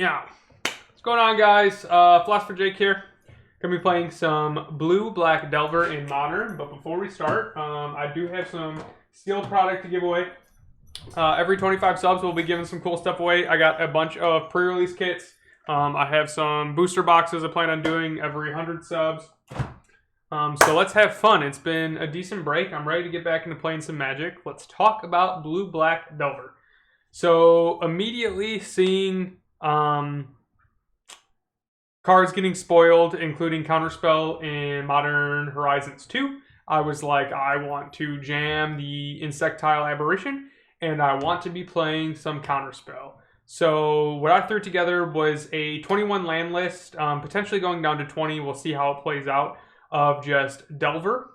Yeah. What's going on, guys? Philosopher Jake here. Gonna be playing some Blue-Black Delver in Modern, but before we start, I do have some sealed product to give away. Every 25 subs, we'll be giving some cool stuff away. I got a bunch of pre-release kits. I have some booster boxes I plan on doing every 100 subs. So let's have fun. It's been a decent break. I'm ready to get back into playing some Magic. Let's talk about Blue-Black Delver. So immediately seeing cards getting spoiled, including Counterspell in Modern Horizons 2, I was like, I want to jam the Insectile Aberration, and I want to be playing some Counterspell. So what I threw together was a 21 land list, potentially going down to 20. We'll see how it plays out, of just Delver,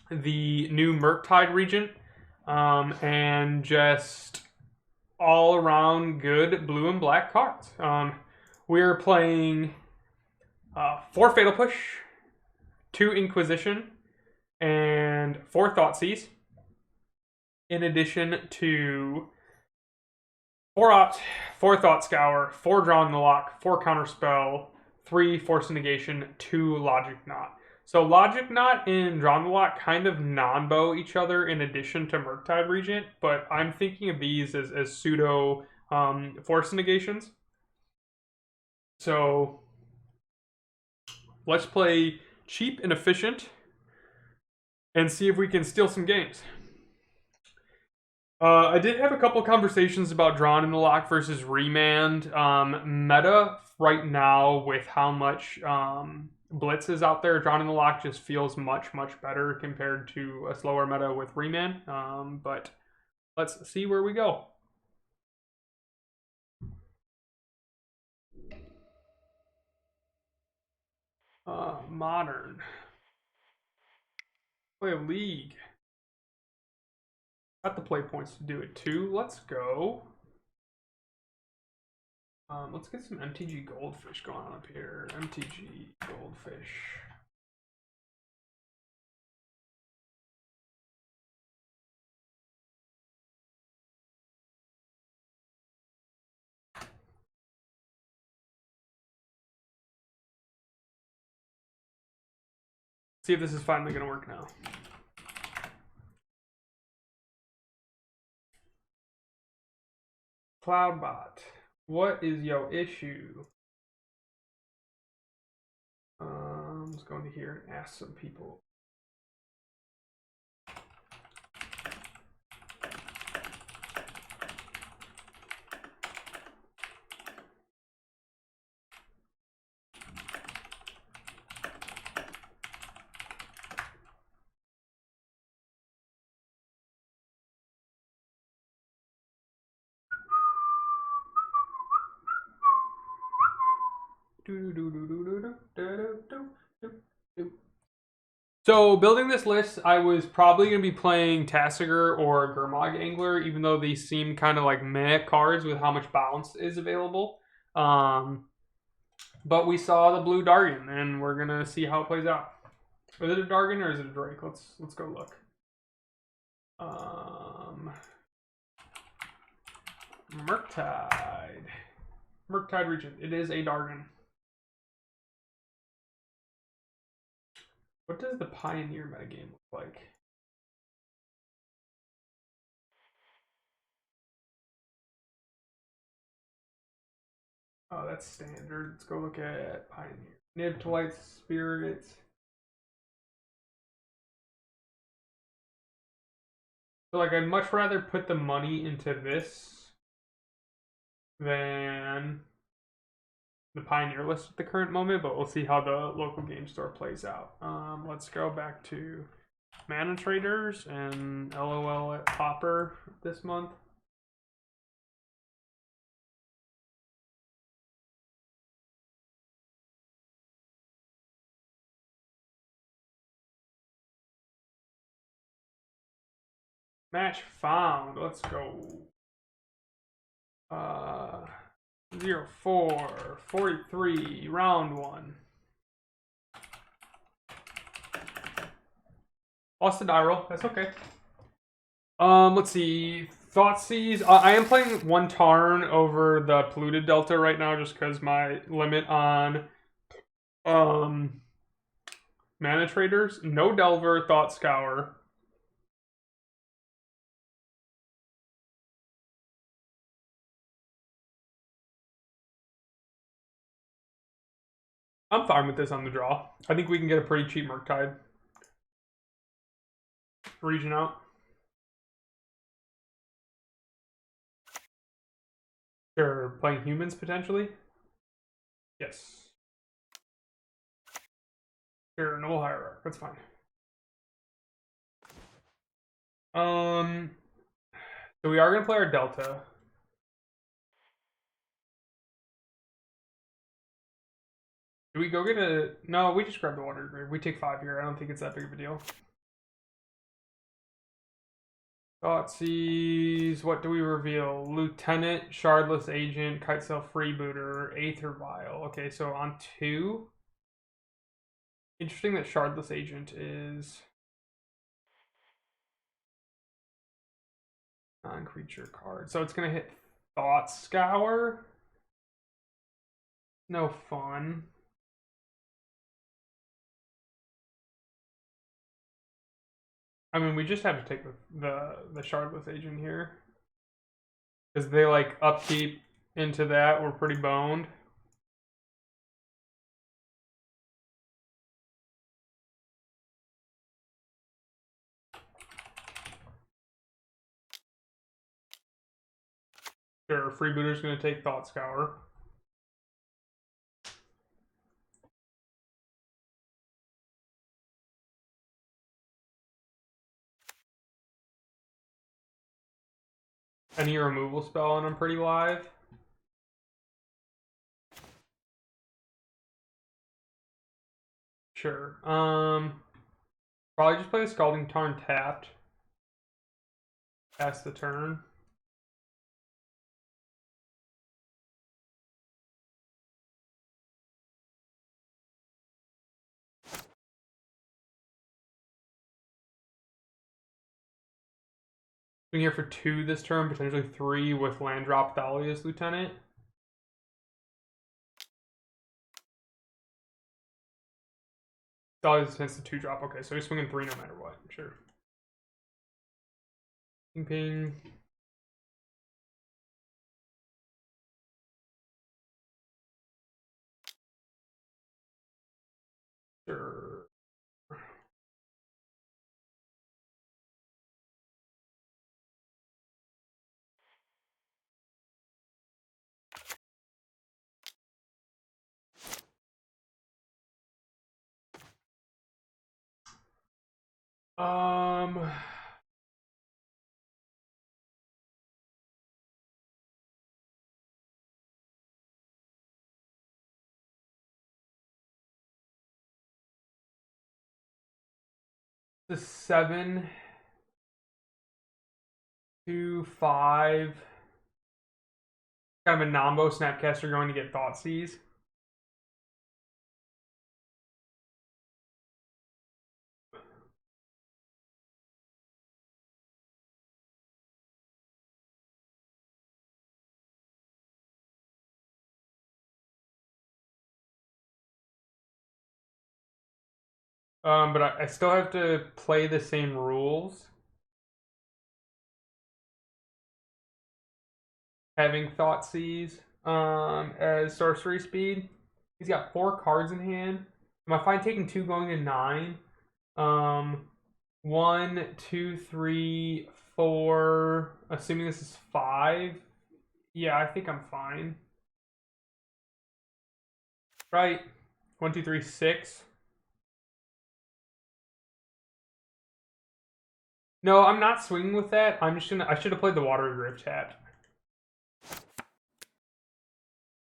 the new Murktide Regent, and just all around good blue and black cards. We're playing 4 Fatal Push, 2 Inquisition, and 4 Thoughtseize, in addition to 4 Opt, 4 Thought Scour, 4 Draw in the Lock, 4 Counterspell, 3 Force Negation, 2 Logic Knot. So Logic Knot and Draw in the Lock kind of non-bow each other in addition to Murktide Regent, but I'm thinking of these as pseudo Force Negations. So let's play cheap and efficient and see if we can steal some games. I did have a couple conversations about Drawn in the Lock versus Remand. Meta right now, with how much Blitz is out there, Drawn in the Lock just feels much better compared to a slower meta with Remand. But let's see where we go. Modern. Play a league. Got the play points to do it too. Let's go. Let's get some MTG Goldfish going on up here. MTG Goldfish. See if this is finally going to work now. Cloudbot, what is your issue? Let's go into here and ask some people. So building this list, I was probably going to be playing Tasigur or Gurmag Angler, even though these seem kind of like meh cards with how much bounce is available. But we saw the blue Dargon, and we're going to see how it plays out. Is it a Dargon or is it a Drake? Let's go look. Murktide Regent. It is a Dargon. What does the Pioneer metagame look like? Oh, that's standard. Let's go look at Pioneer. Nib to Light Spirit. So, like, I'd much rather put the money into this than the Pioneer list at the current moment, but we'll see how the local game store plays out. Let's go back to Mana Traders and LOL at Popper this month. Match found. Let's go. 04, 43, round 1. Lost the die roll. That's okay. Let's see. Thoughtseize. I am playing one Tarn over the Polluted Delta right now just because my limit on mana traders. No Delver, Thought Scour. I'm fine with this on the draw. I think we can get a pretty cheap Murktide. Region out. Sure, playing humans potentially? Yes. Sure, no hierarch. That's fine. So we are gonna play our Delta. Do we go get a... No, we just grab the Water Grave. We take 5 here. I don't think it's that big of a deal. Thoughtseize. What do we reveal? Lieutenant, Shardless Agent, Kitesail Freebooter, Aether Vial. Okay, so on 2. Interesting that Shardless Agent is... non-creature card. So it's going to hit Thought Scour. No fun. I mean, we just have to take the Shardless Agent here. Because they, like, upkeep into that. We're pretty boned. Sure, Freebooter's going to take Thought Scour. Any removal spell and I'm pretty live. Sure. Probably just play a Scalding Tarn tapped. Pass the turn. Being here for 2 this turn, potentially 3 with land drop Thalia's Lieutenant. Thalia's tends to 2-drop. Okay, so he's swinging 3 no matter what. Sure. Ping ping. Sure. The 7 2 5. Kind of a Nombo Snapcaster going to get Thoughtseize. But I still have to play the same rules. Having Thoughtseize as sorcery speed. He's got 4 cards in hand. Am I fine taking 2 going to 9? 1, 2, 3, 4. Assuming this is 5. Yeah, I think I'm fine. Right. 1, 2, 3, 6. No, I'm not swinging with that. I should have played the Water Grave tapped.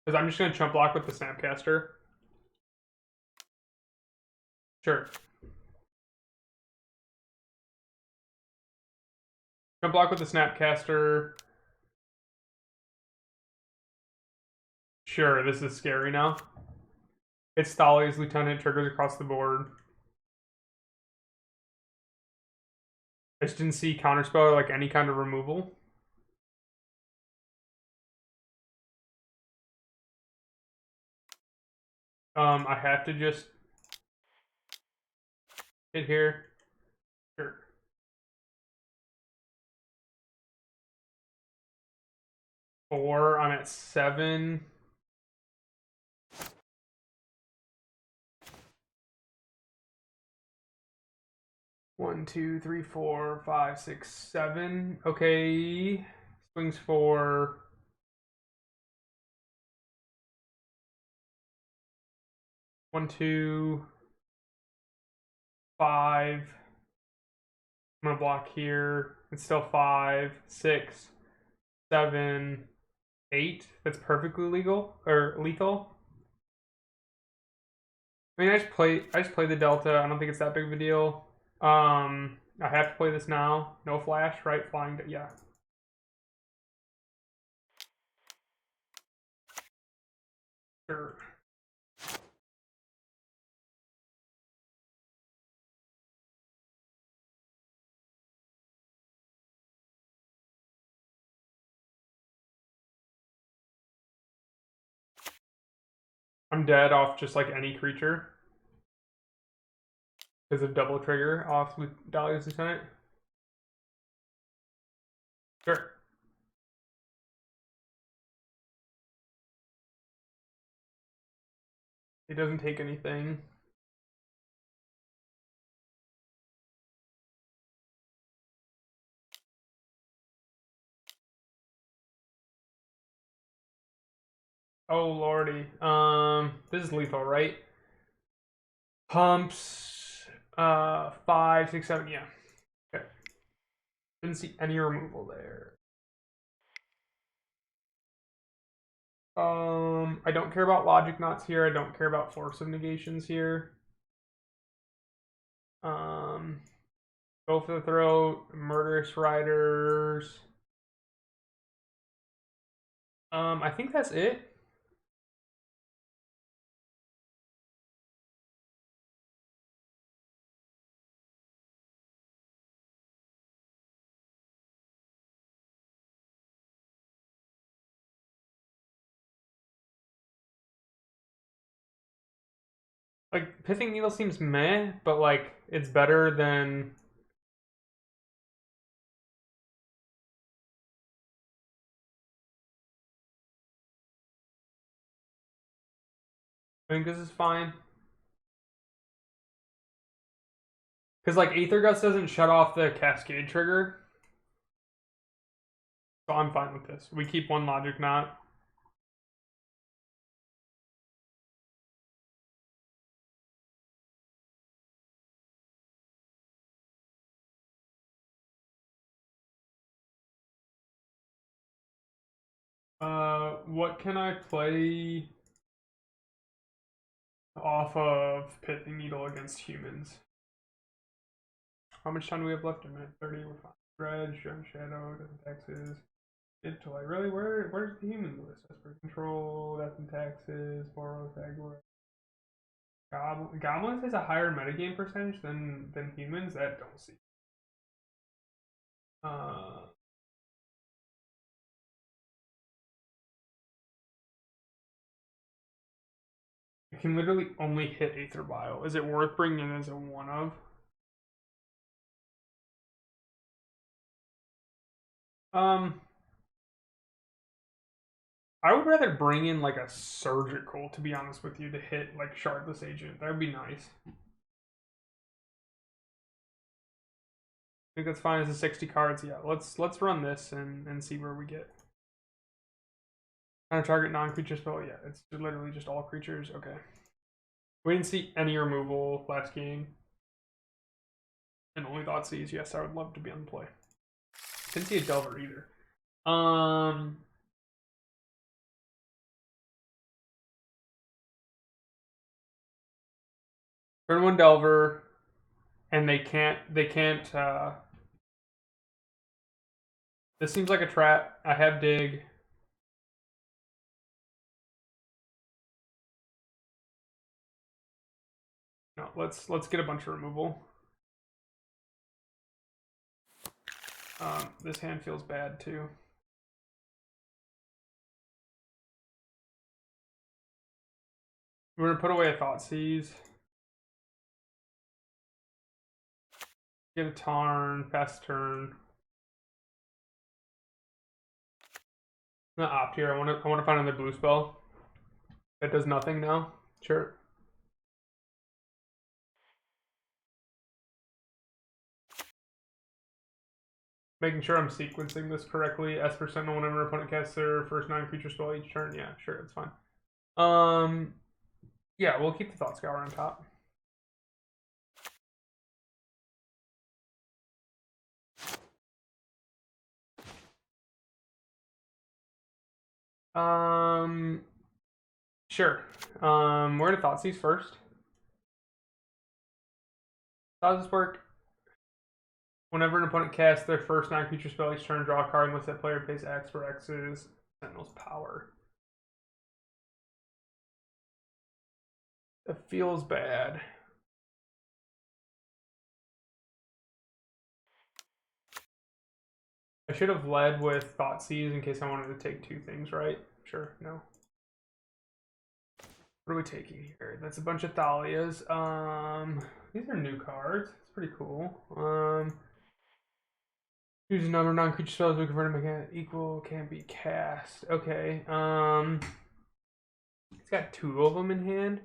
Because I'm just gonna chump block with the Snapcaster. Sure. Chump block with the Snapcaster. Sure, this is scary now. It's Thalia's Lieutenant, triggers across the board. I just didn't see Counterspell or like any kind of removal. I have to just hit here. Sure. Four. I'm at 7. One, two, three, 4, 5, 6, 7. Okay. Swings for 1, 2, 5. I'm gonna block here. It's still 5, 6, 7, 8. That's perfectly legal or lethal. I mean, I just play the Delta. I don't think it's that big of a deal. I have to play this now. No flash, right? Flying. Yeah. Sure. I'm dead off just like any creature because of double trigger off Dahlia's Lieutenant. Sure. It doesn't take anything. Oh lordy. This is lethal, right? Pumps. 5, 6, 7. Yeah. Okay. Didn't see any removal there. I don't care about logic knots here. I don't care about force of negations here. Go for the throat. Murderous riders. I think that's it. Like Pithing Needle seems meh, but like it's better than. I think this is fine. Because like Aether Gust doesn't shut off the Cascade trigger. So I'm fine with this. We keep one logic knot. What can I play off of Pithing Needle against humans? How much time do we have left? A minute 30. We're fine. Dredge, Gem Shadow, Death and Taxes. Toy. Really? Where's the human list? Esper Control, Death and Taxes, Boros, Agor. Goblins has a higher metagame percentage than humans. That don't see. Uh, I can literally only hit Aether Vial. Is it worth bringing in as a one of? Um, I would rather bring in like a surgical, to be honest with you, to hit like Shardless Agent. That would be nice. I think that's fine as a 60 cards. Yeah, let's run this and see where we get. Kind of target non-creature spell. Yeah, it's literally just all creatures. Okay. We didn't see any removal last game. And only Thoughtseize. Yes, I would love to be on the play. Didn't see a Delver either. Turn one Delver, and they can't. This seems like a trap. I have dig. No, let's get a bunch of removal. This hand feels bad too. We're gonna put away a Thoughtseize. Get a Tarn, pass turn. I'm gonna opt here. I want to find another blue spell that does nothing now. Sure. Making sure I'm sequencing this correctly. Esper Sentinel whenever an opponent casts their first 9 creature spell each turn. Yeah, sure, that's fine. Yeah, we'll keep the Thought Scour on top. Sure. We're gonna Thoughtseize first. How does this work? Whenever an opponent casts their first 9 creature spell each turn, draw a card unless that player pays X for X's Sentinel's power. That feels bad. I should have led with Thoughtseize in case I wanted to take 2 things, right? Sure, no. What are we taking here? That's a bunch of Thalias. These are new cards. It's pretty cool. Choose a number of non-creature spells we convert them equal can't be cast. Okay. It's got 2 of them in hand.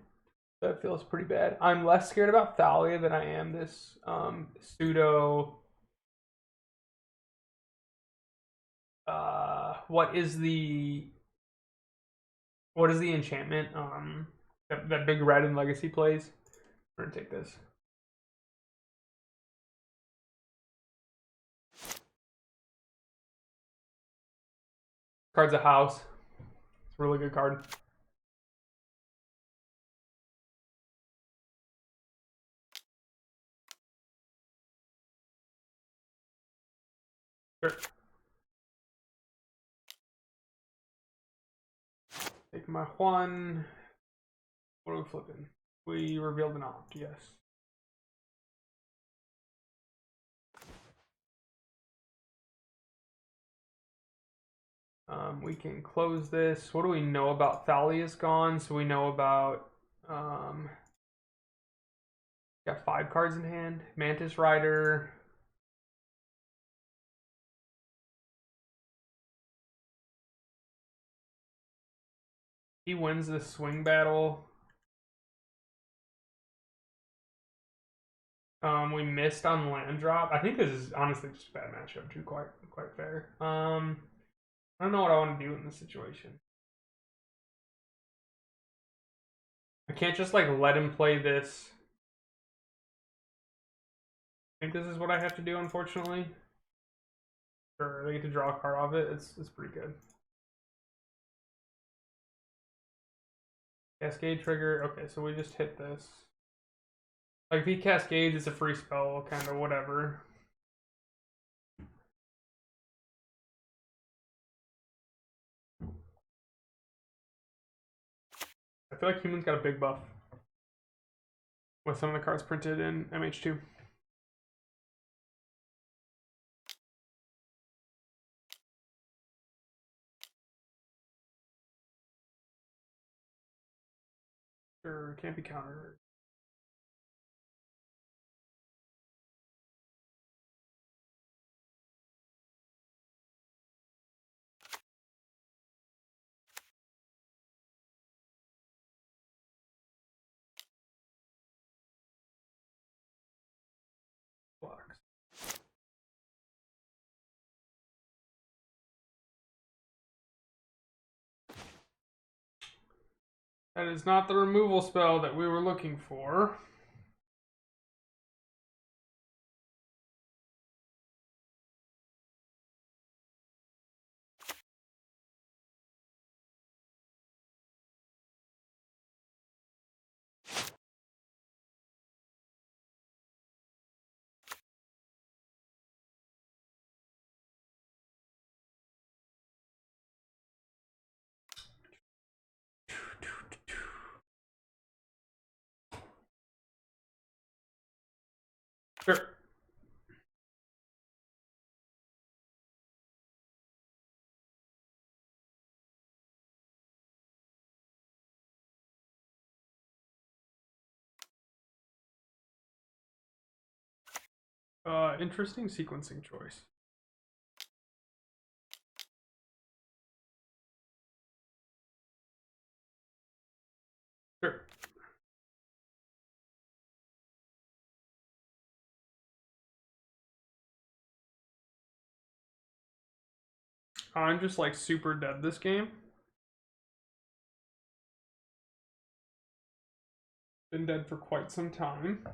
That feels pretty bad. I'm less scared about Thalia than I am this pseudo. What is the enchantment? That big red in Legacy plays. We're gonna take this. Card's a house. It's a really good card. Sure. Take my one. What are we flipping? We revealed an opt, yes. We can close this. What do we know about Thalia's gone? So we know about got 5 cards in hand. Mantis Rider. He wins the swing battle. We missed on land drop. I think this is honestly just a bad matchup too. Quite fair. I don't know what I want to do in this situation. I can't just like let him play this. I think this is what I have to do, unfortunately. Sure, they get to draw a card off it. It's pretty good. Cascade trigger. Okay, so we just hit this. Like if he cascades, it's a free spell, kind of whatever. I feel like Human's got a big buff with some of the cards printed in MH2. Sure, can't be countered. Blocks. That is not the removal spell that we were looking for. Sure. Interesting sequencing choice. Sure. I'm just like super dead this game. Been dead for quite some time.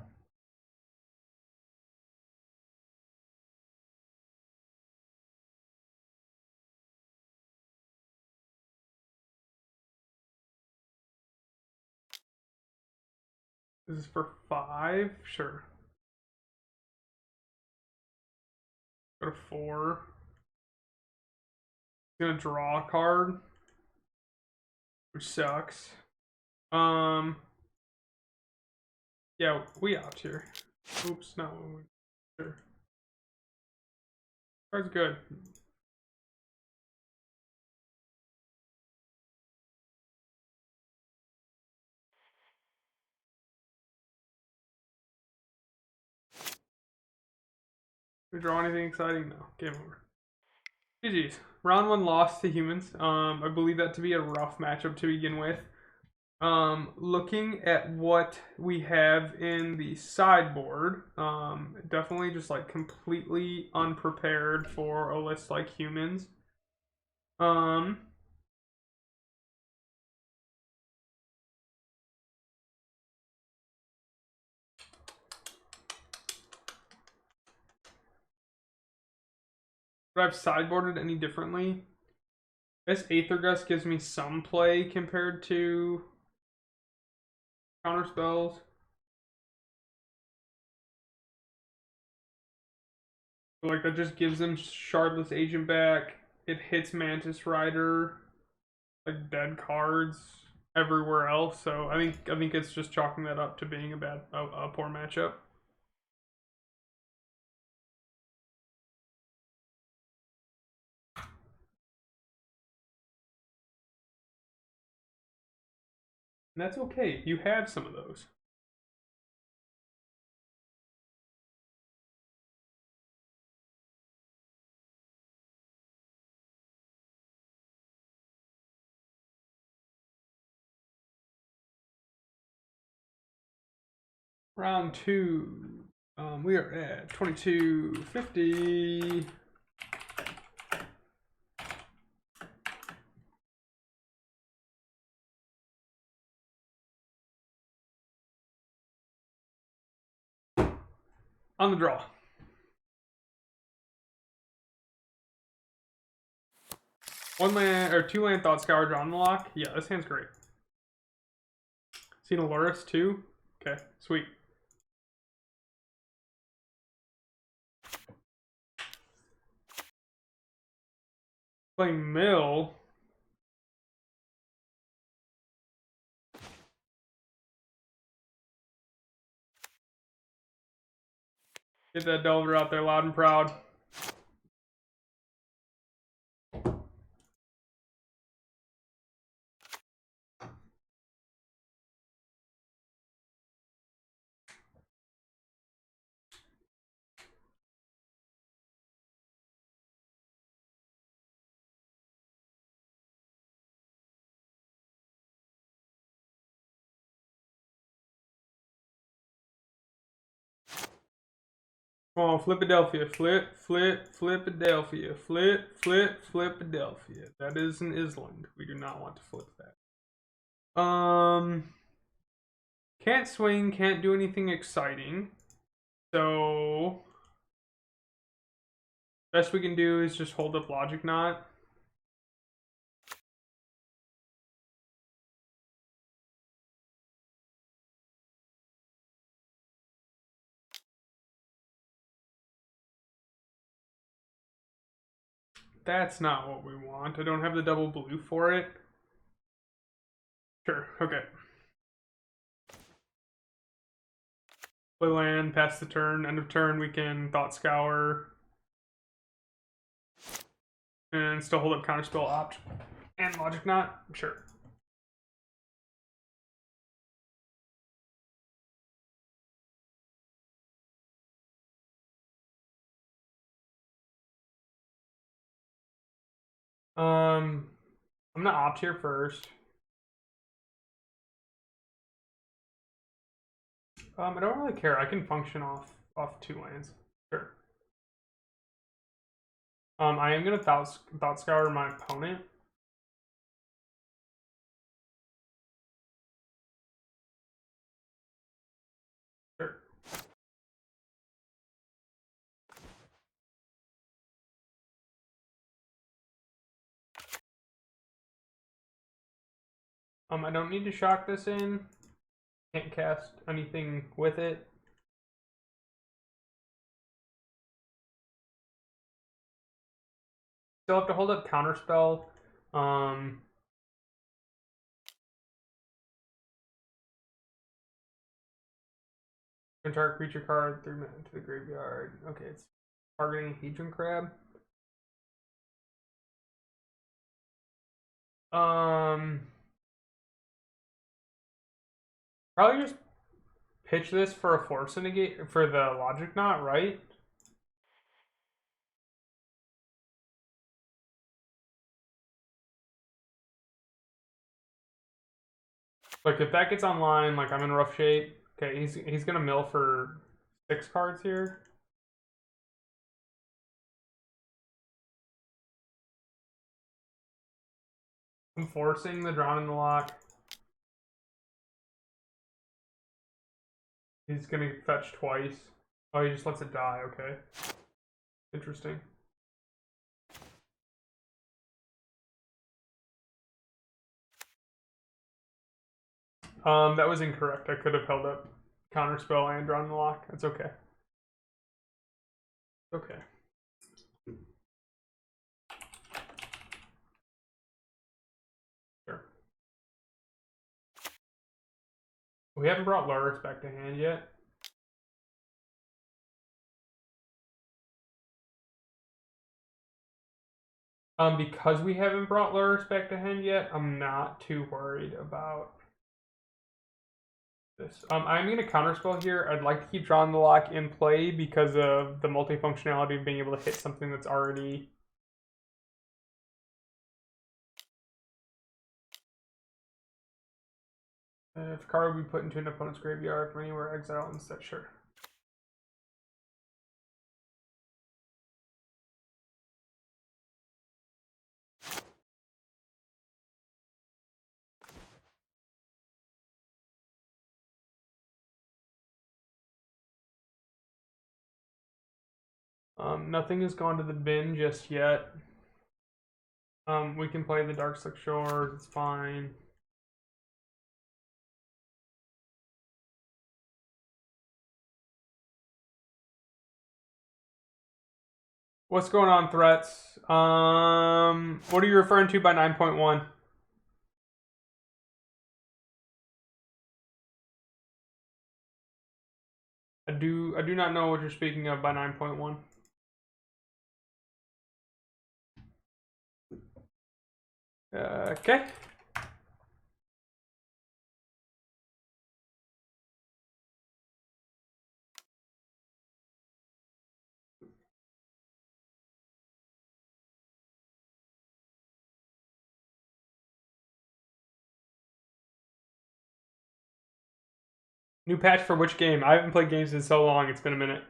This is for 5? Sure. Go to 4. Gonna draw a card, which sucks. Yeah, we opt here. Oops, not one. Sure. Card's good. We draw anything exciting? No. Game over. GG's. Round 1 loss to humans. I believe that to be a rough matchup to begin with. Looking at what we have in the sideboard, definitely just like completely unprepared for a list like humans. Would I have sideboarded any differently? This Aether Gust gives me some play compared to counter spells. Like that just gives them Shardless Agent back. It hits Mantis Rider, like dead cards everywhere else. So I think it's just chalking that up to being a poor matchup. And that's okay. You have some of those. Round 2. We are at 2250. On the draw. One land or 2 land Thought Scour draw on the lock. Yeah, this hand's great. Seen Aluris too? Okay, sweet. Playing Mill. Get that Delver out there loud and proud. Come on, Flipadelphia. Flipadelphia. Flipadelphia. That is an island. We do not want to flip that. Can't swing, can't do anything exciting. So best we can do is just hold up Logic Knot. That's not what we want. I don't have the double blue for it. Sure, okay. Play land, pass the turn, end of turn, we can Thought Scour. And still hold up Counterspell Opt. And Logic Knot, sure. I'm gonna opt here first. I don't really care. I can function off 2 lands. Sure. I am gonna thought scour my opponent. Sure. I don't need to shock this in. Can't cast anything with it. Still have to hold up counterspell. Target creature card 3 mana to the graveyard. Okay, it's targeting Hedron Crab. Probably just pitch this for a Force Negate for the Logic Knot, right? Like if that gets online, like I'm in rough shape. Okay, he's gonna mill for 6 cards here. I'm forcing the Drown in the Lock. He's gonna fetch twice. Oh, he just lets it die, okay. Interesting. That was incorrect. I could have held up Counterspell and Drawn the Lock. That's okay. Okay. Sure. We haven't brought Lurrus back to hand yet. Because we haven't brought Lurrus back to hand yet, I'm not too worried about this. I'm going to counterspell here. I'd like to keep Drawing the Lock in play because of the multifunctionality of being able to hit something that's already... if a card would be put into an opponent's graveyard from anywhere, exile instead, sure. Nothing has gone to the bin just yet. We can play the Dark Slick Shores, it's fine. What's going on, threats? What are you referring to by 9.1? I do not know what you're speaking of by 9.1. Okay. New patch for which game? I haven't played games in so long, it's been a minute.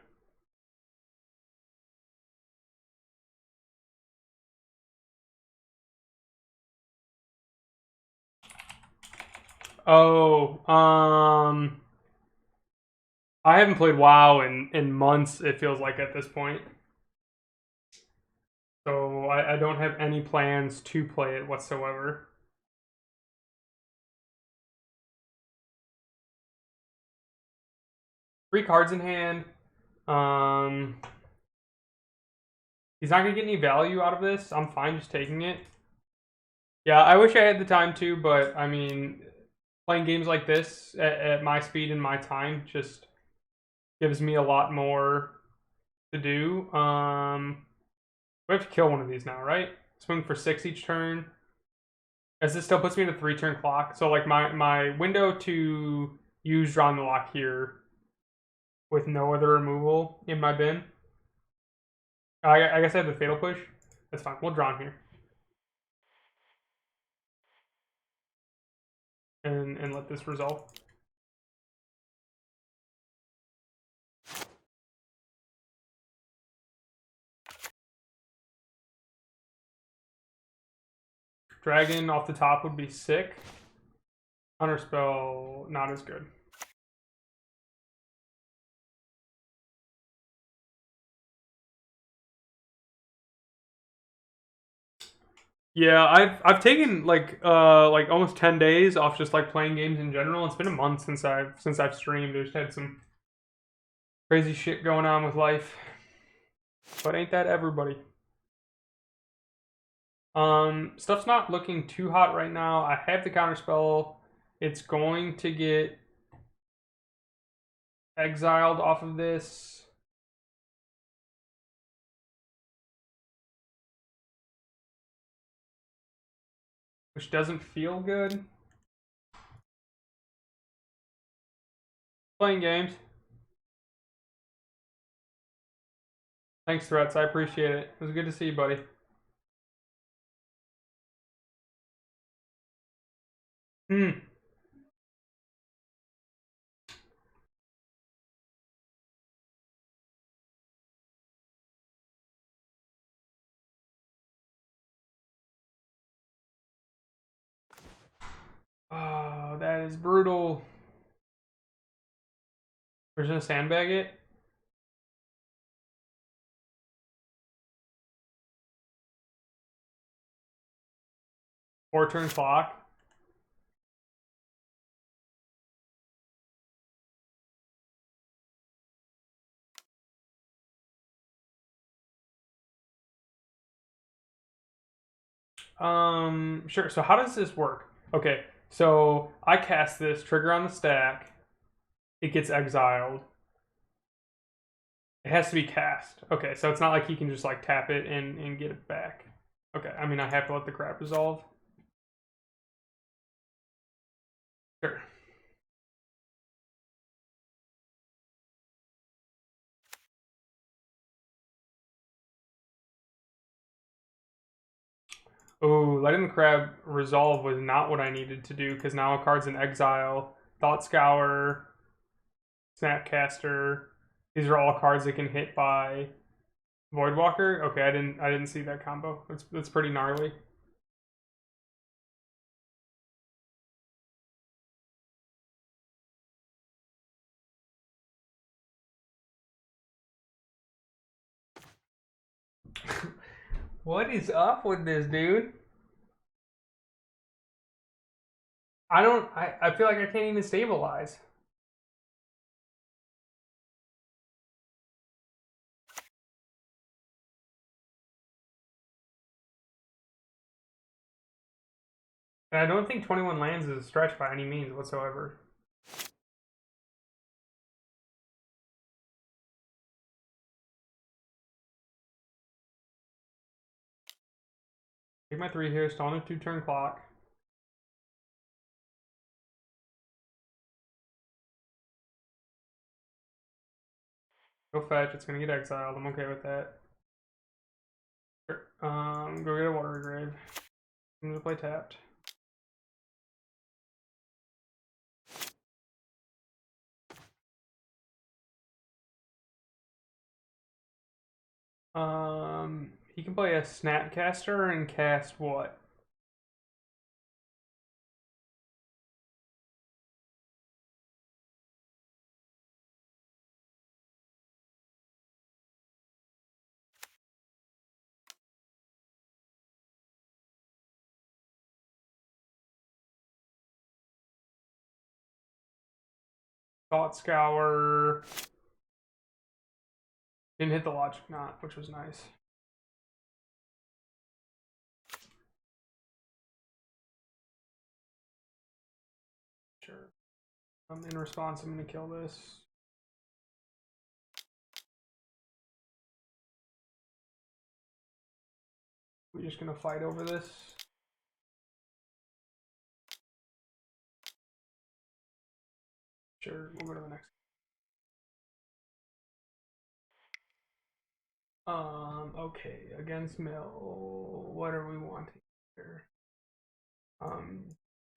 Oh, I haven't played WoW in months, it feels like at this point. So I don't have any plans to play it whatsoever. Three cards in hand. He's not gonna get any value out of this. I'm fine just taking it. Yeah, I wish I had the time to, but I mean, playing games like this at my speed and my time just gives me a lot more to do. We have to kill one of these now, right? Swing for 6 each turn. As this still puts me in a 3-turn clock. So like my window to use Drawing the Lock here with no other removal in my bin. I guess I have the Fatal Push. That's fine. We'll draw him here. and let this resolve. Dragon off the top would be sick. Counterspell, not as good. Yeah, I've taken like almost 10 days off just like playing games in general. It's been a month since I've streamed. I've just had some crazy shit going on with life. But ain't that everybody? Stuff's not looking too hot right now. I have the counterspell. It's going to get exiled off of this. Which doesn't feel good. Playing games. Thanks, Threats. I appreciate it. It was good to see you, buddy. Hmm. Oh, that is brutal. We're just gonna sandbag it. 4-turn clock. Sure. So how does this work? Okay, so I cast this, trigger on the stack. It gets exiled. It has to be cast. Okay, so it's not like he can just like tap it and get it back. Okay, I mean I have to let the crap resolve. Sure. Oh, letting the crab resolve was not what I needed to do because now a card's in exile. Thought Scour, Snapcaster. These are all cards that can hit by Voidwalker. Okay, I didn't see that combo. That's pretty gnarly. What is up with this, dude? I feel like I can't even stabilize. And I don't think 21 lands is a stretch by any means whatsoever. Take my 3 here, stall on a 2-turn clock. Go fetch, it's gonna get exiled. I'm okay with that. Sure. Go get a water grave. I'm gonna play tapped. He can play a Snapcaster and cast what? Thought Scour. Didn't hit the Logic Knot, which was nice. Sure. In response, I'm gonna kill this. We're just gonna fight over this. Sure, we'll go to the next. Okay, against Mill, what are we wanting here?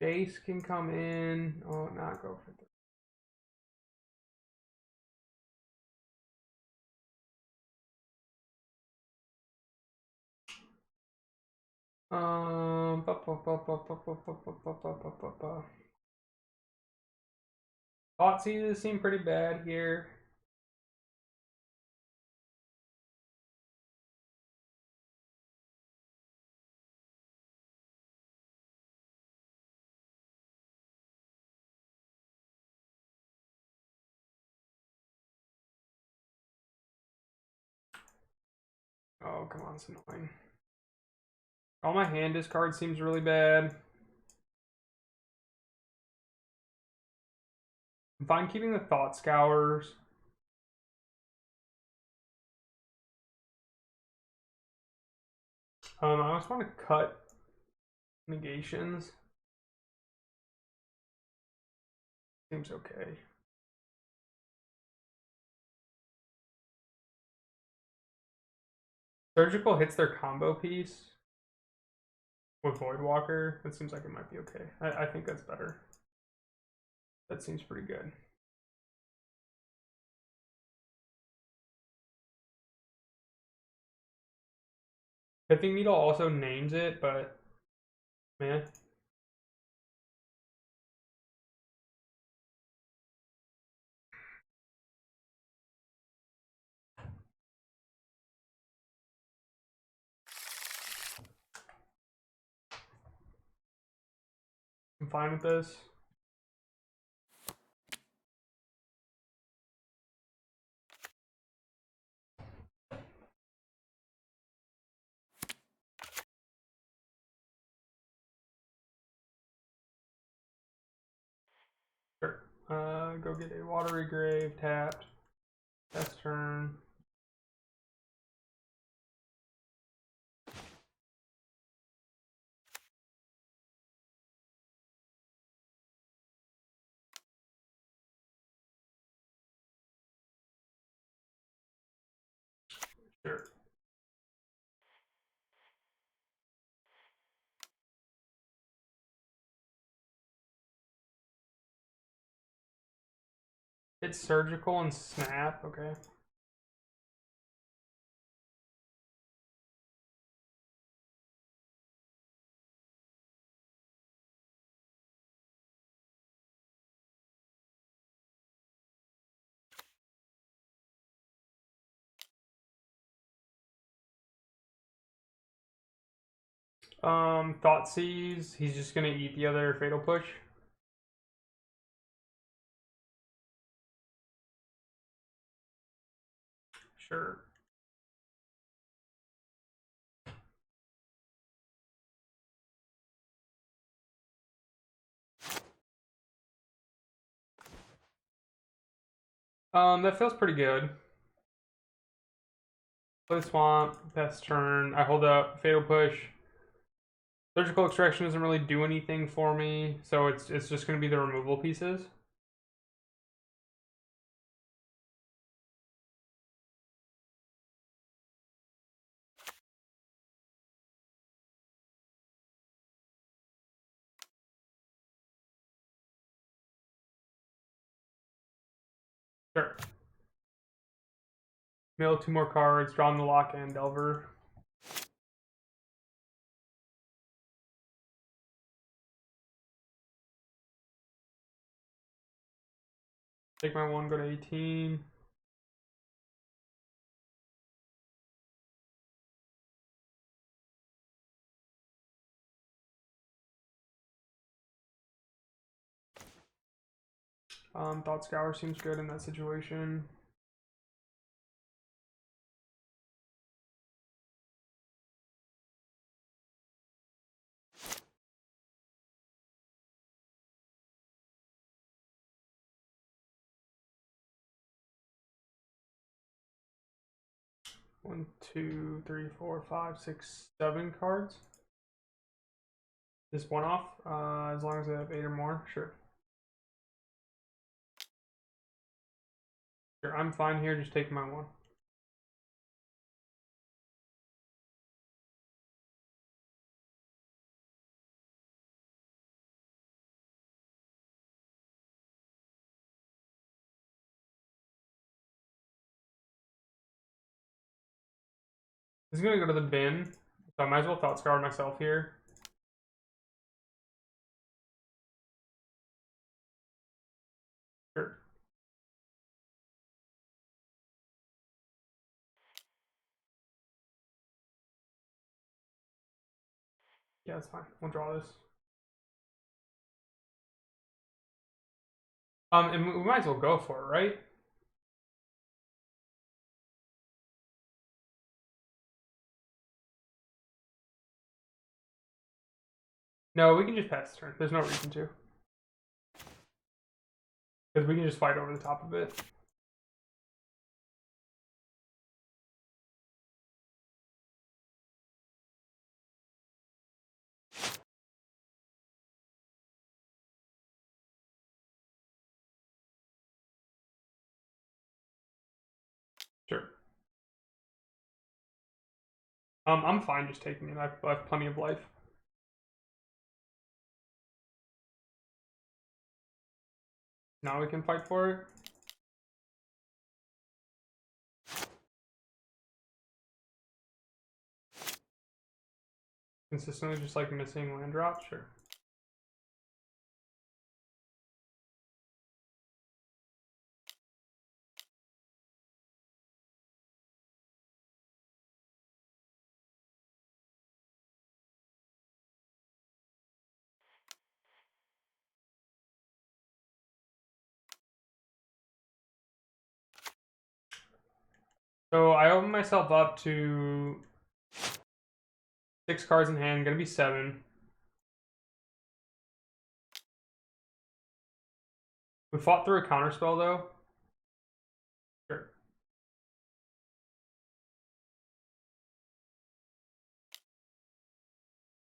Jace can come in. Oh, not go for this. Thoughtseize seem pretty bad here. Oh, come on, it's annoying. All my hand discard seems really bad. I'm fine keeping the Thought Scours. I just want to cut negations. Seems okay. Surgical hits their combo piece with Voidwalker. That seems like it might be okay. I think that's better. That seems pretty good. Pithing Needle also names it, but man. I'm fine with this. Sure. Go get a Watery Grave tapped. Best turn. Sure. It's surgical and snap, okay. Thoughtseize, he's just gonna eat the other Fatal Push. Sure. That feels pretty good. Play Swamp, best turn. I hold up, Fatal Push. Surgical Extraction doesn't really do anything for me, so it's just gonna be the removal pieces. Sure. Mill 2 more cards, draw on the lock and Delver. Take my 1, go to 18. Thought Scour seems good in that situation. One, two, three, four, five, six, 7 cards. Just one off, as long as I have 8 or more, sure. Sure, I'm fine here, just taking my 1. This is gonna go to the bin, so I might as well Thought Scour myself here. Sure. Yeah, that's fine. We'll draw this. And we might as well go for it, right? No, we can just pass the turn. There's no reason to. Because we can just fight over the top of it. Sure. I'm fine just taking it. I have plenty of life. Now we can fight for it. Consistently just like missing land drops, sure. So I open myself up to 6 cards in hand, gonna be 7. We fought through a counterspell though. Sure.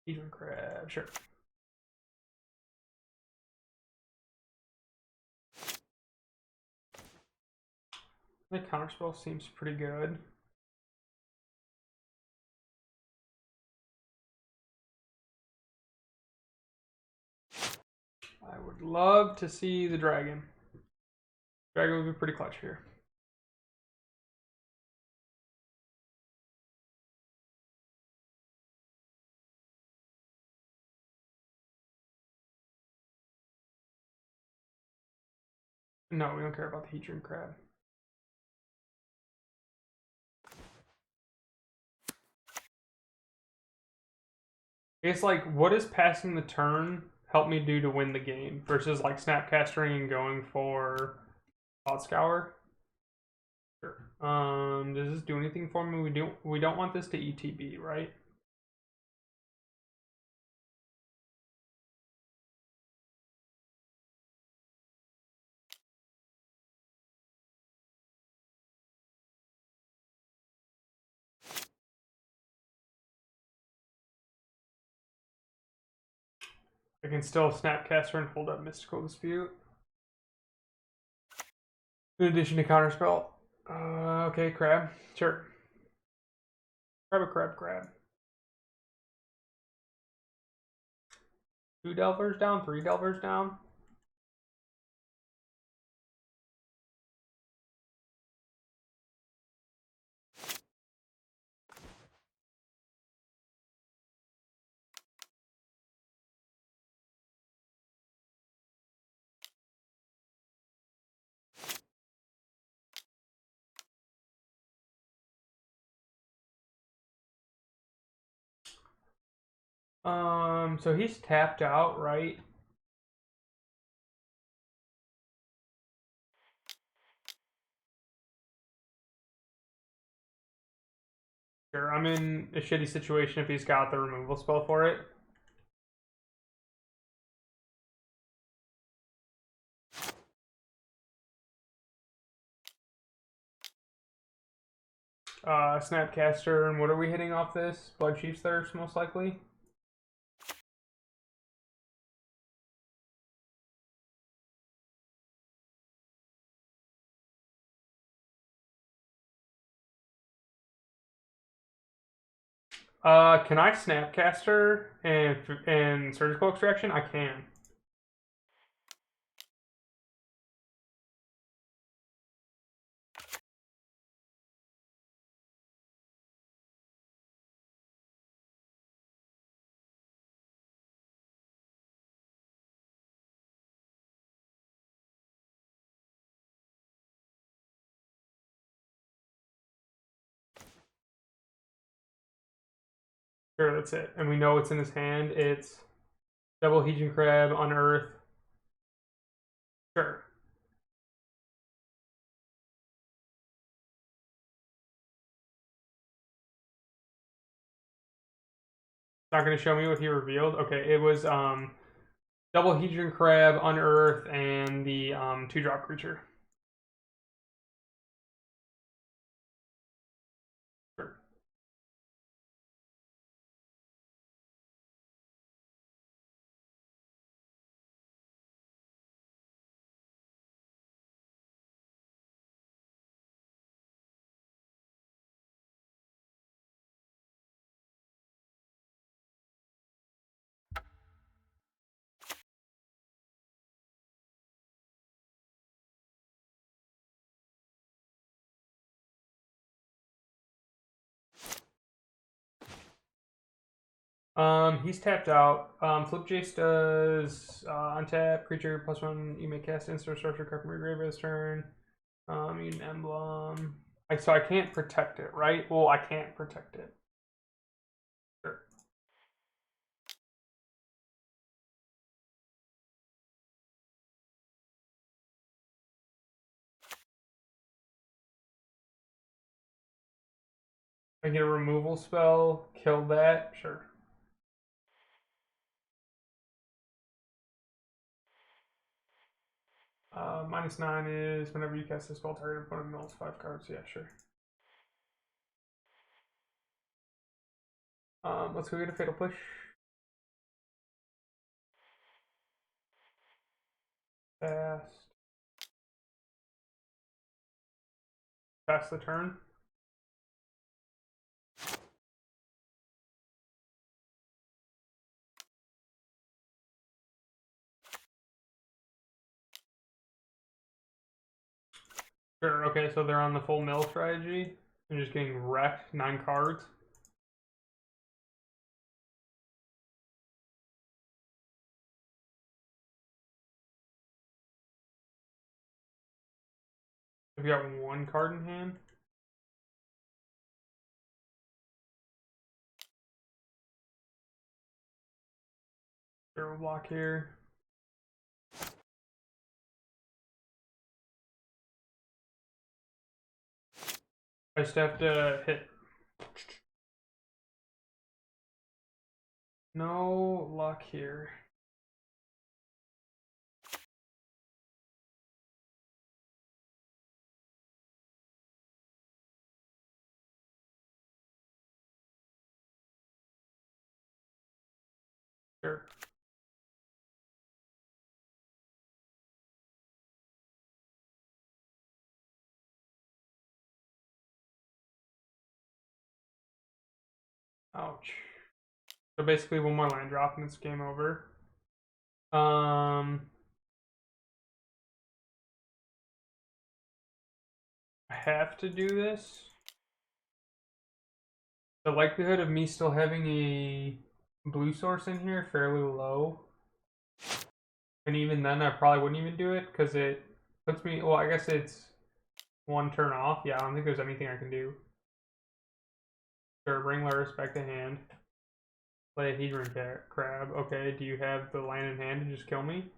Even crab, sure. The counterspell seems pretty good. I would love to see the dragon. Dragon would be pretty clutch here. No, we don't care about the Heatran crab. It's like, what does passing the turn help me do to win the game versus like snapcastering and going for Thought Scour? Sure. Does this do anything for me? We don't want this to ETB, right? I can still Snapcaster and hold up Mystical Dispute. In addition to Counterspell. Okay, Crab. Sure. Crab. 2 Delvers down, 3 Delvers down. So he's tapped out, right? Sure, I'm in a shitty situation if he's got the removal spell for it. Snapcaster, and what are we hitting off this? Blood Chief's Thirst, most likely. Can I Snapcaster and Surgical Extraction? I can. Sure, that's it. And we know what's in his hand. It's Double Heejin Crab, Unearth. Sure. Not going to show me what he revealed. Okay, it was Double Hedron Crab, Unearth, and the 2-drop creature. Sure. He's tapped out. Flip Jace does untap creature +1. You may cast instant structure card from your graveyard this turn. You need an emblem. So I can't protect it, right? Well, I can't protect it. Sure. I get a removal spell, kill that. Sure. -9 is whenever you cast a spell, target opponent mills 5 cards. Yeah, sure. Let's go get a Fatal Push. Fast. Pass the turn. Sure, okay, so they're on the full mill strategy. They're just getting wrecked, 9 cards. We've got 1 card in hand. Sure, we'll block here. I just have to hit. No luck here. Sure. Ouch. So basically 1 more land drop and it's game over. I have to do this. The likelihood of me still having a blue source in here fairly low. And even then, I probably wouldn't even do it because it puts me. Well, I guess it's 1 turn off. Yeah, I don't think there's anything I can do. Sure, bring Laris back to hand. Play a Hedron Crab. Okay, do you have the land in hand to just kill me?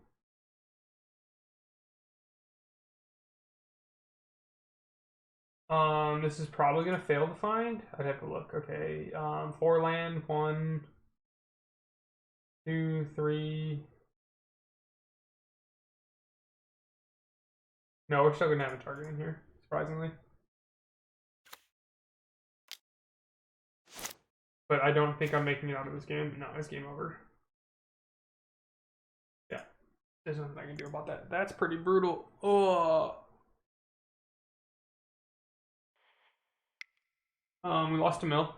This is probably gonna fail to find. I'd have to look. Okay, 4 land, 1, 2, 3. No, we're still gonna have a target in here, surprisingly. But I don't think I'm making it out of this game. No, it's game over. Yeah, there's nothing I can do about that. That's pretty brutal. Oh. We lost a mill.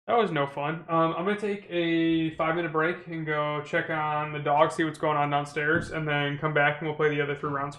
That was no fun. I'm gonna take a 5-minute break and go check on the dog, see what's going on downstairs, and then come back and we'll play the other 3 rounds.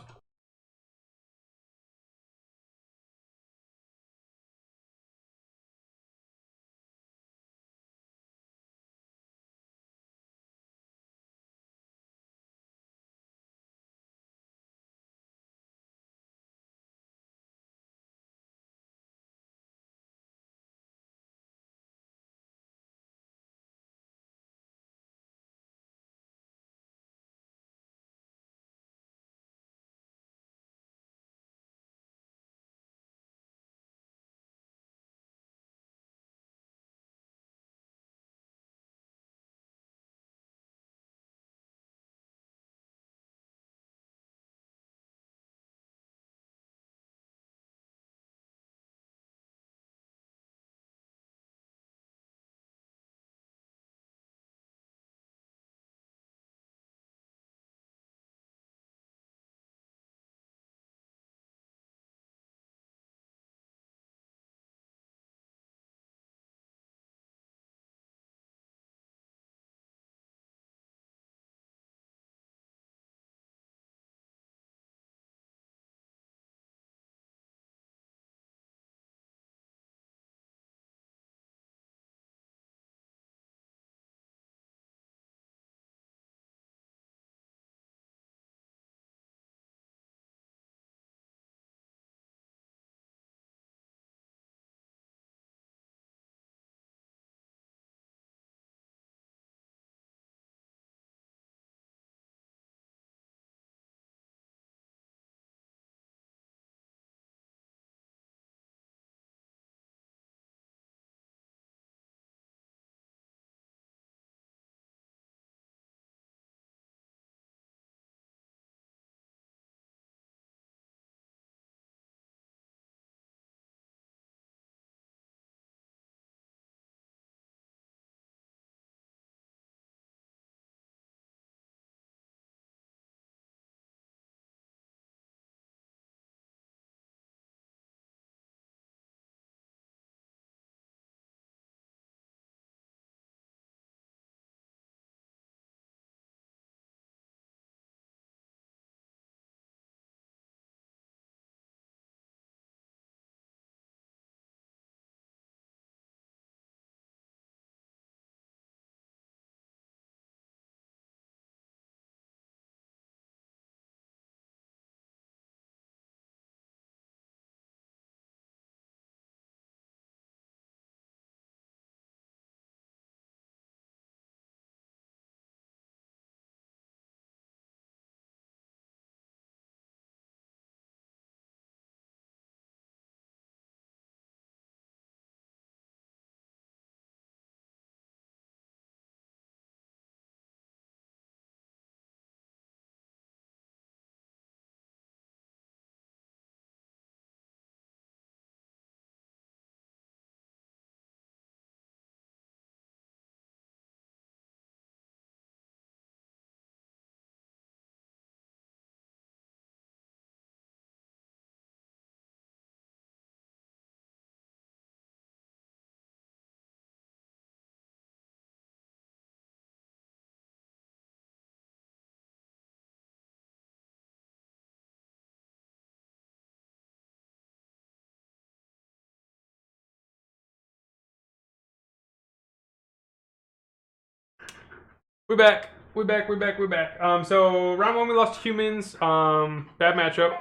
We back. We back. We back. We back. So round one we lost to humans. Bad matchup.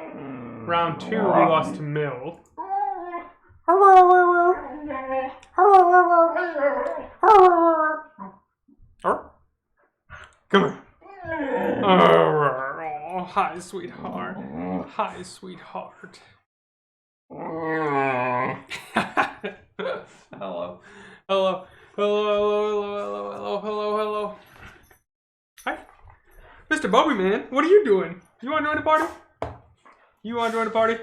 Round two we lost to Mill. Oh, come here. Oh, hi, sweetheart. Hi, sweetheart. Hello. Hello. Hello. Hello. Hello. Hello. Hello. Hello. Hi. Mr. Bobby Man, what are you doing? You want to join the party? You want to join the party?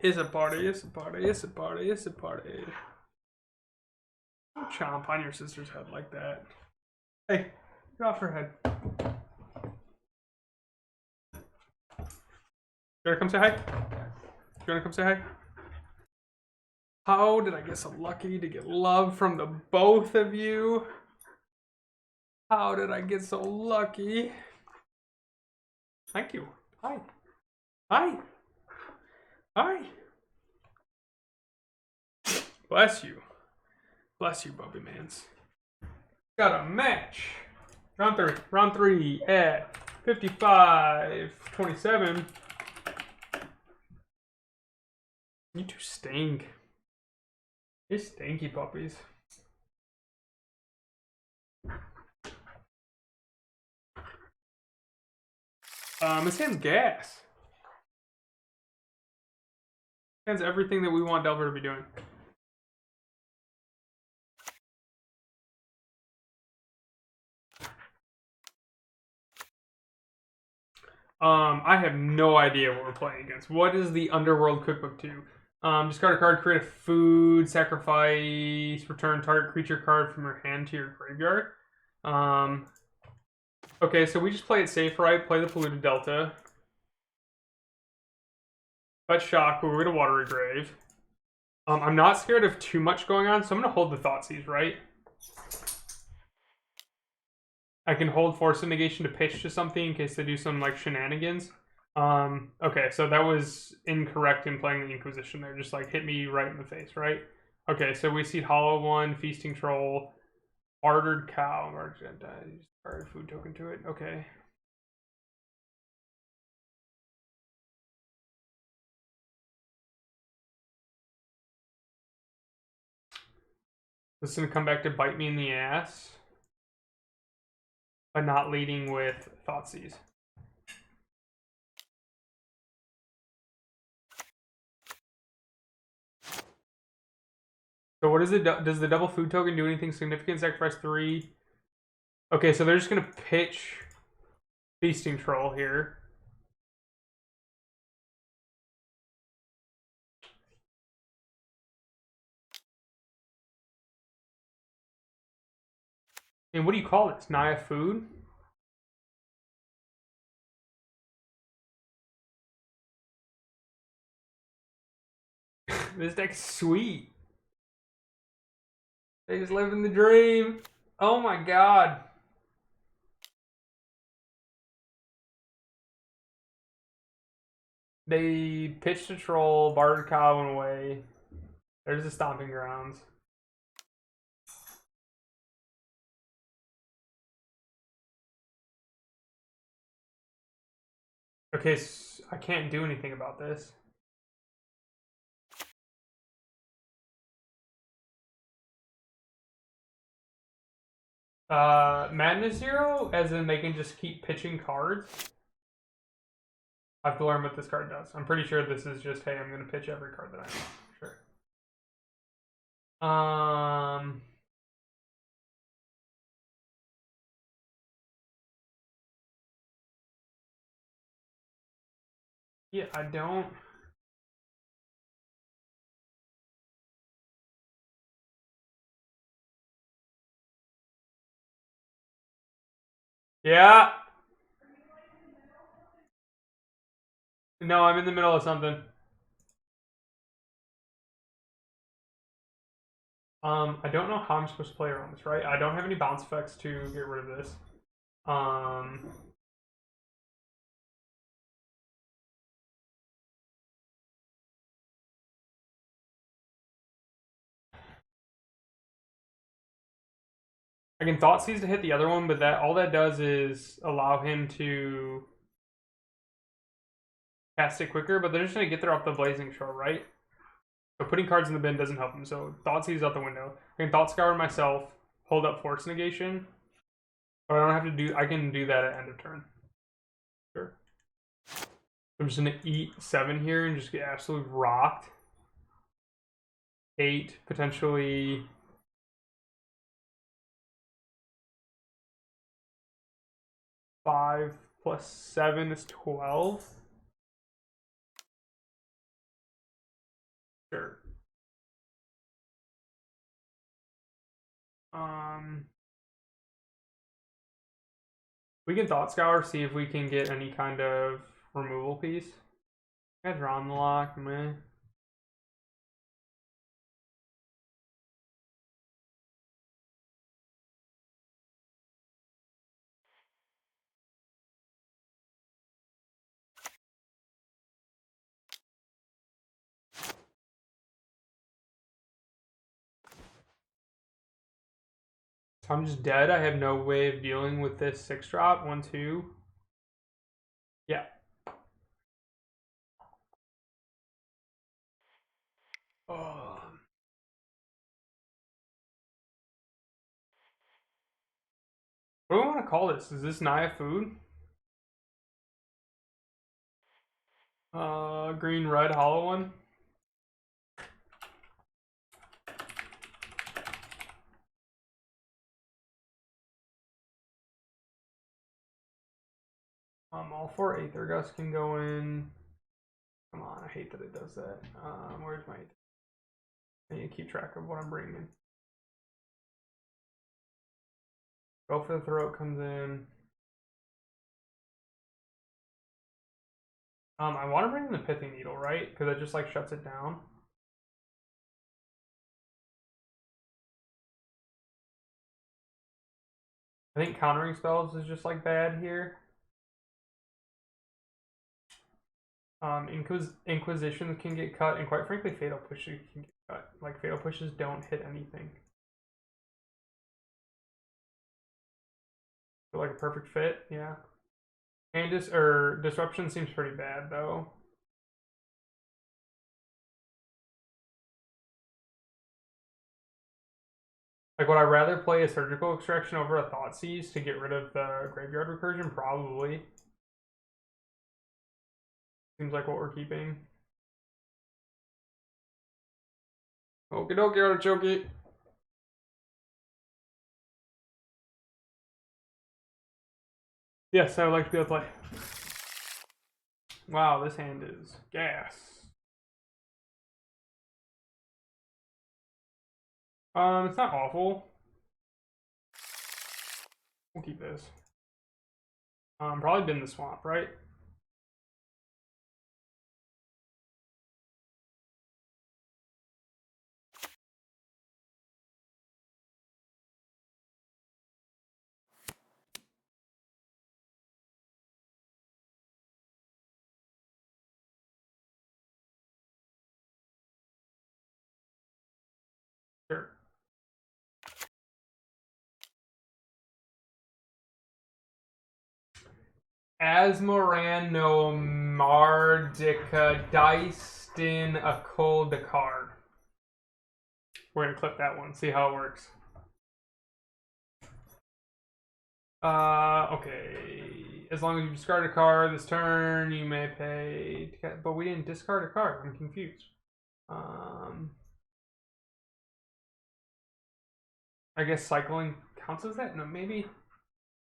It's a party. It's a party. It's a party. It's a party. Don't chomp on your sister's head like that. Hey, get off her head. You want to come say hi? You want to come say hi? How did I get so lucky to get love from the both of you? How did I get so lucky? Thank you. Hi. Hi. Hi. Bless you. Bless you, Bobby Mans. Got a match. Round three at 55-27. You two stink. You're stinky puppies. This hand's gas. Hand's everything that we want Delver to be doing. I have no idea what we're playing against. What is the Underworld Cookbook 2? Discard a card, create a food, sacrifice, return target creature card from your hand to your graveyard. Okay, so we just play it safe, right? Play the Polluted Delta. But Shock, we're going to Watery Grave. I'm not scared of too much going on, so I'm going to hold the Thoughtseize, right? I can hold Force of Negation to pitch to something in case they do some like shenanigans. Okay, so that was incorrect in playing the Inquisition there. Just like hit me right in the face, right? Okay, so we see Hollow One, Feasting Troll, Bartered Cow, Bartered Food Token to it. Okay. This is gonna come back to bite me in the ass by not leading with Thoughtseize. So what is it? Does the double food token do anything significant? Sacrifice 3. Okay, so they're just gonna pitch Feasting Troll here. And what do you call this? Naya food? This deck's sweet. They just living the dream. Oh my god. They pitched a troll, bartered cow went away. There's the stomping grounds. Okay, so I can't do anything about this. Madness Zero, as in they can just keep pitching cards. I have to learn what this card does. I'm pretty sure this is just, hey, I'm going to pitch every card that I want. Sure. Yeah, I don't. Yeah. No, I'm in the middle of something. I don't know how I'm supposed to play around this, right? I don't have any bounce effects to get rid of this. I can Thought Seize to hit the other one, but all that does is allow him to cast it quicker, but they're just going to get there off the Blazing Shore, right? So putting cards in the bin doesn't help him, so Thought Seize out the window. I can Thought Scour myself, hold up Force Negation, but I don't have to do, I can do that at end of turn. Sure. I'm just going to eat 7 here and just get absolutely rocked. 8, potentially... 5 plus 7 is 12. Sure. We can Thought Scour, see if we can get any kind of removal piece. I got Drawn the Lock, man. So I'm just dead. I have no way of dealing with this 6-drop. 1, 2. Yeah. Oh. What do I want to call this? Is this Naya food? Green, red, hollow one. All 4 Aether Gust can go in. Come on, I hate that it does that. Where's my... I need to keep track of what I'm bringing. Go for the Throat comes in. I want to bring in the Pithing Needle, right? Because it just like shuts it down. I think countering spells is just like bad here. Inquisitions can get cut, and quite frankly, Fatal Pushes can get cut. Like, Fatal Pushes don't hit anything. So, like a perfect fit, yeah. And Disruption seems pretty bad, though. Like, would I rather play a Surgical Extraction over a Thought Seize to get rid of the Graveyard Recursion? Probably. Seems like what we're keeping. Okie dokie, artichoke. Yes, I would like to be able to play. Wow, this hand is gas. It's not awful. We'll keep this. Probably been the swamp, right? Sure. Asmoran no Mardica Diced a cold card. We're gonna clip that one, see how it works. Okay. As long as you discard a card this turn, you may pay. But we didn't discard a card. I'm confused. I guess cycling counts as that? No, maybe.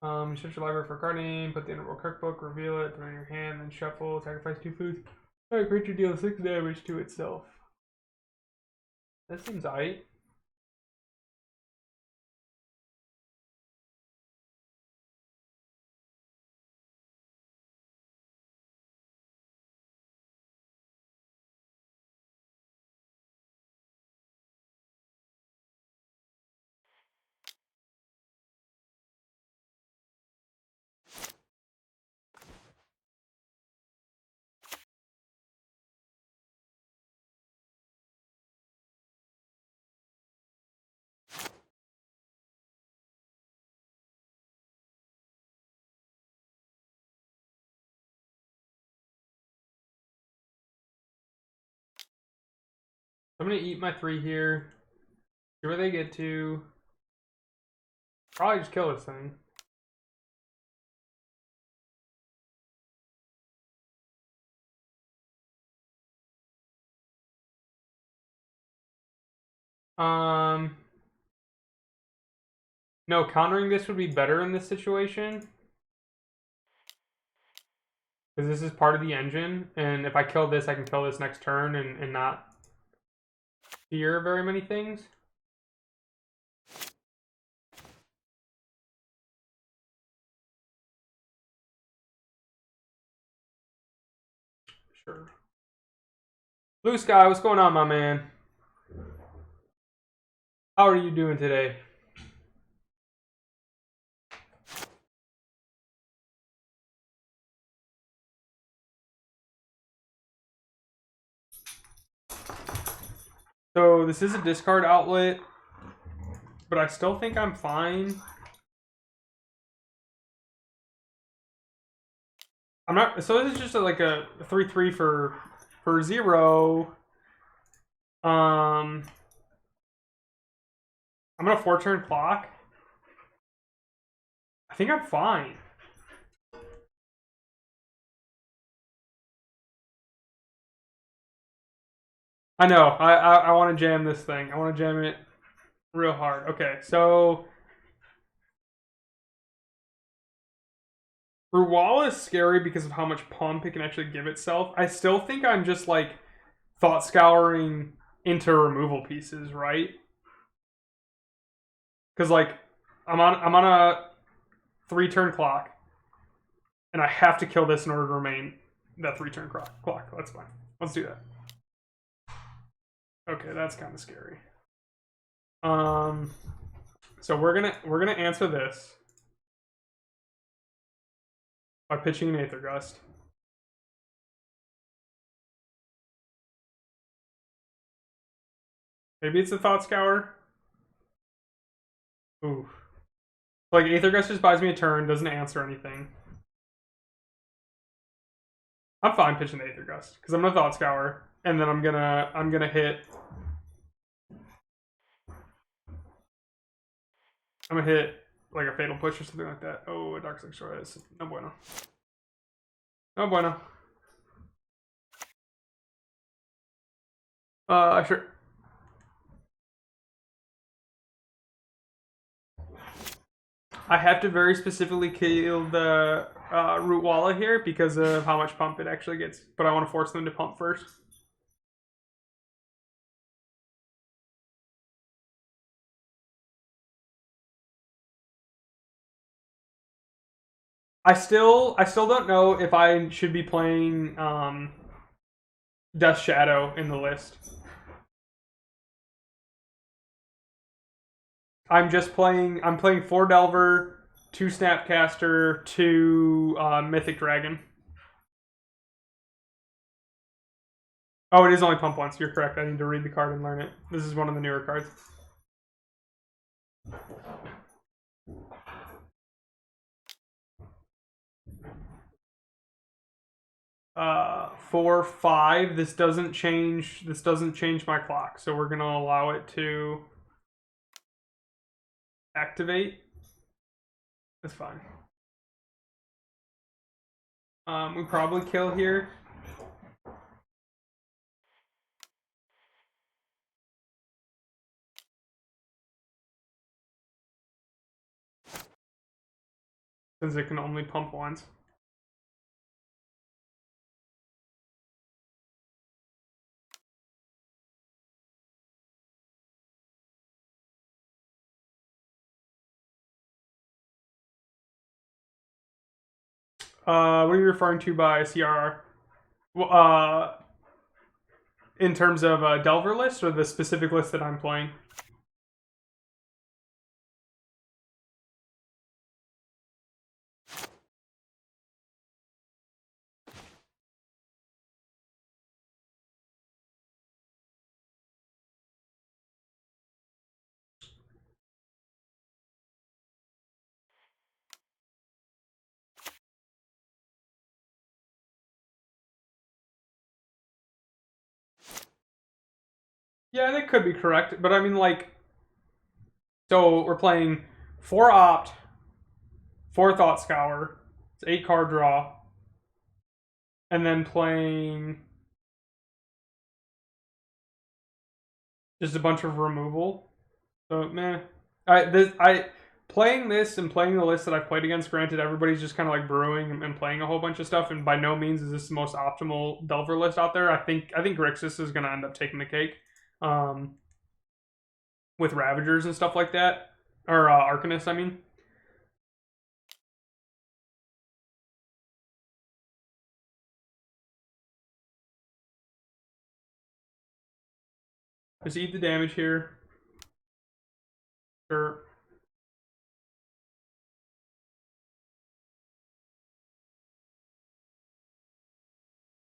You search your library for a card name, put the Underworld Cookbook, reveal it, throw it in your hand, then shuffle, sacrifice 2 foods. Alright, creature deals 6 damage to itself. That seems aight. I'm gonna eat my 3 here. See where they get to. Probably just kill this thing. No, countering this would be better in this situation. Because this is part of the engine, and if I kill this, I can kill this next turn and not fear very many things. Sure. Blue Sky, what's going on, my man? How are you doing today? So this is a discard outlet, but I still think I'm fine. I'm not. So this is just like a 3/3 for 0. I'm gonna 4-turn clock. I think I'm fine. I know. I want to jam this thing. I want to jam it real hard. Okay, so Ruwala is scary because of how much pump it can actually give itself. I still think I'm just like thought scouring into removal pieces, right? Because like I'm on a 3-turn clock, and I have to kill this in order to remain that 3-turn clock. That's fine. Let's do that. Okay, that's kind of scary. So we're gonna answer this by pitching an Aether Gust. Maybe it's a Thought Scour. Ooh. Like Aether Gust just buys me a turn, doesn't answer anything. I'm fine pitching the Aether Gust because I'm gonna Thought Scour, and then I'm gonna hit. I'm gonna hit like a Fatal Push or something like that. Oh, a Dark Sexual is no bueno. No bueno. Sure. I have to very specifically kill the Root Walla here because of how much pump it actually gets, but I want to force them to pump first. I still don't know if I should be playing Death Shadow in the list. I'm playing 4 Delver, 2 Snapcaster, 2 Mythic Dragon. Oh, it is only pump once. You're correct. I need to read the card and learn it. This is one of the newer cards. 4, 5. This doesn't change my clock, so we're gonna allow it to activate. That's fine. We probably kill here. Since it can only pump once. What are you referring to by CRR? In terms of a Delver list or the specific list that I'm playing? Yeah, that could be correct, but I mean, like, so we're playing 4 Opt, 4 Thought Scour, it's 8 card draw, and then playing just a bunch of removal. So meh. I playing this and playing the list that I've played against. Granted, everybody's just kind of like brewing and playing a whole bunch of stuff, and by no means is this the most optimal Delver list out there. I think Grixis is going to end up taking the cake, um, with Ravagers and stuff like that, or Arcanist. I mean, just eat the damage here. Sure.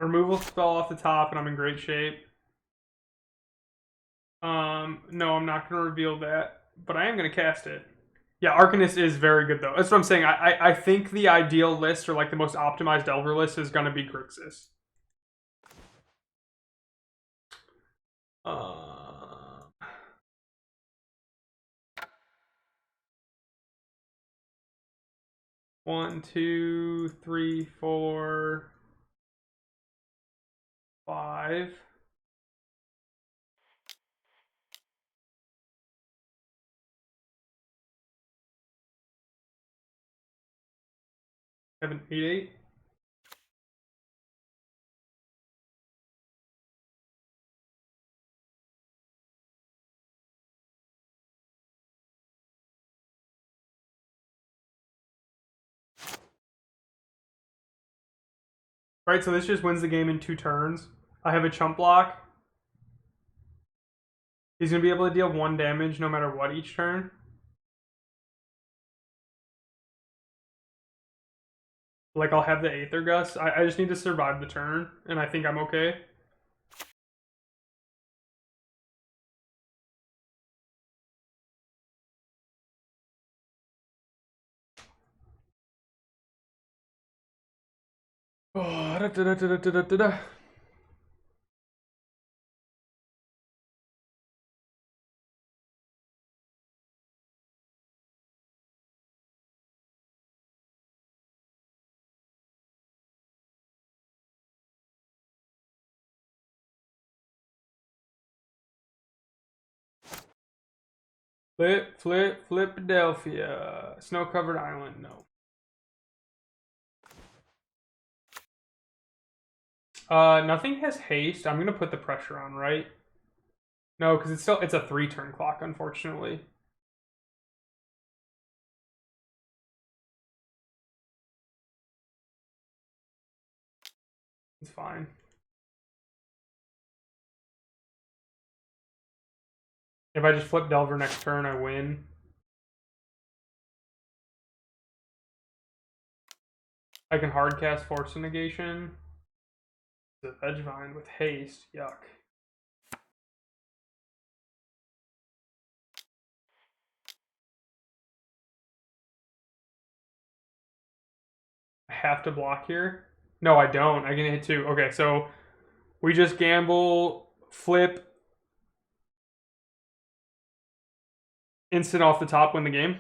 Removal spell off the top, and I'm in great shape. No, I'm not going to reveal that, but I am going to cast it. Yeah, Arcanist is very good though. That's what I'm saying. I think the ideal list or like the most optimized Delver list is going to be Grixis. Uh, 1, 2, 3, 4, 5. 7, 8, 8. Right, so this just wins the game in 2 turns. I have a chump block. He's going to be able to deal 1 damage no matter what each turn. Like, I'll have the Aether Gust. I just need to survive the turn, and I think I'm okay. Oh, da, da, da, da, da, da, da. Flip, flip, Philadelphia. Snow-covered island, no. Nothing has haste. I'm gonna put the pressure on, right? No, because it's a 3-turn clock, unfortunately. It's fine. If I just flip Delver next turn, I win. I can hardcast Force Negation. The Vengevine with haste. Yuck. I have to block here. No, I don't. I can hit 2. Okay, so we just gamble, flip, instant off the top, win the game.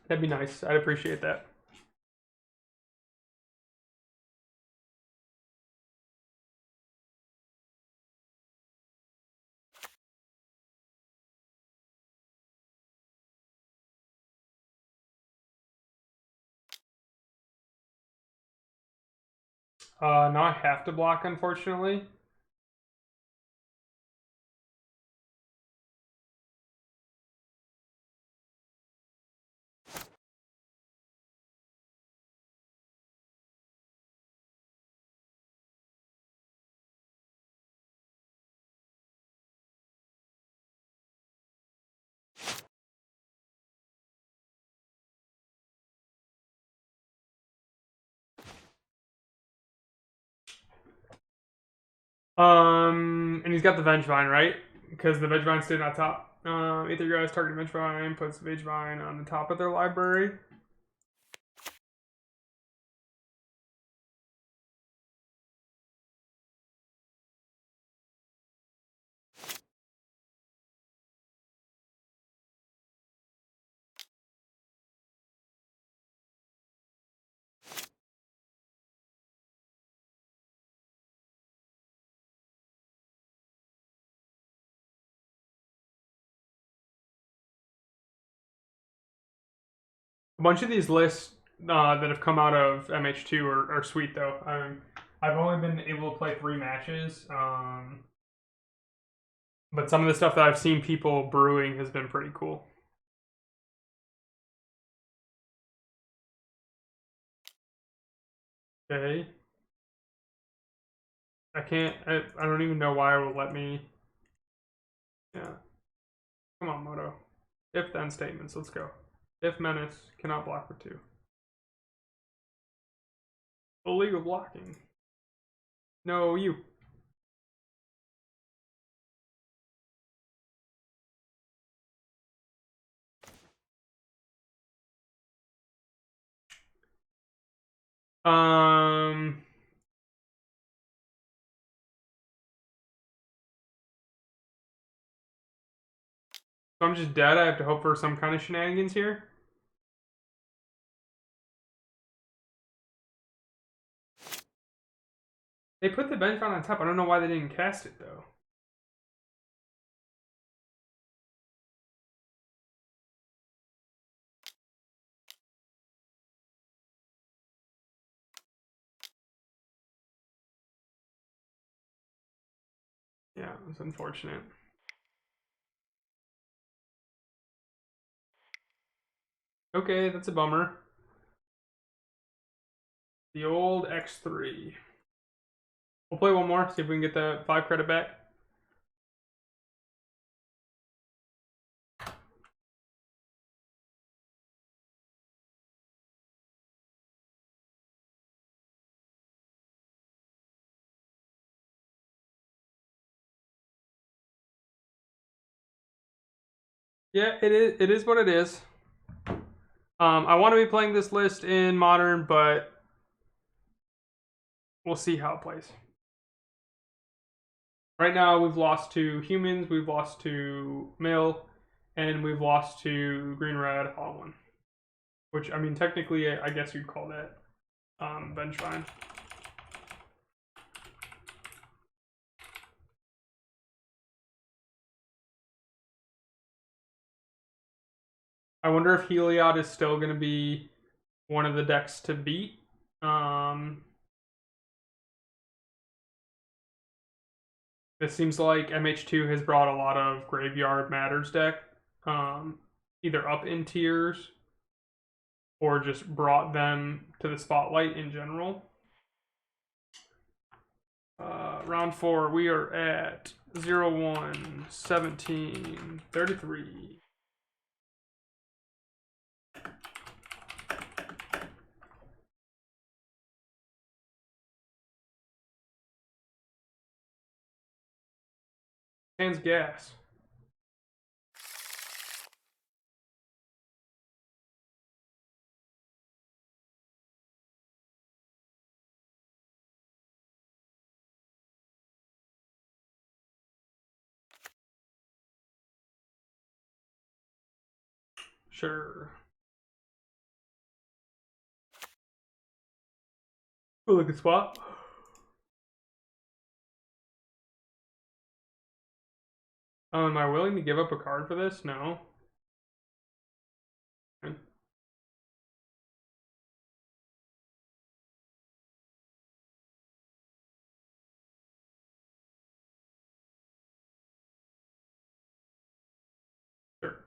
That'd be nice. I'd appreciate that. Now I have to block, unfortunately. And he's got the Vengevine, right? Because the Vengevine stayed on top. Either guys target Vengevine, puts the Vengevine on the top of their library. A bunch of these lists that have come out of MH2 are sweet though. I've only been able to play 3 matches, but some of the stuff that I've seen people brewing has been pretty cool. Okay. I can't. I don't even know why it will let me. Yeah. Come on, Moto. If then statements. Let's go. If menace cannot block for 2. Illegal blocking. No, you. Um. So I'm just dead. I have to hope for some kind of shenanigans here. They put the Vengevine on top. I don't know why they didn't cast it though. Yeah, it's unfortunate. Okay, that's a bummer. The old X3. We'll play one more, see if we can get the 5 credit back. Yeah, it is. It is what it is. I want to be playing this list in Modern, but we'll see how it plays. Right now, we've lost to humans, we've lost to Mill, and we've lost to Green Red Hollow One. Which, I mean, technically, I guess you'd call that Vengevine. I wonder if Heliod is still going to be one of the decks to beat. It seems like MH2 has brought a lot of Graveyard Matters deck, either up in tiers or just brought them to the spotlight in general. Round 4, we are at 0-1, 17, 33. Hands gas. Sure. Oh, look at swap. Am I willing to give up a card for this? No. Okay. Sure.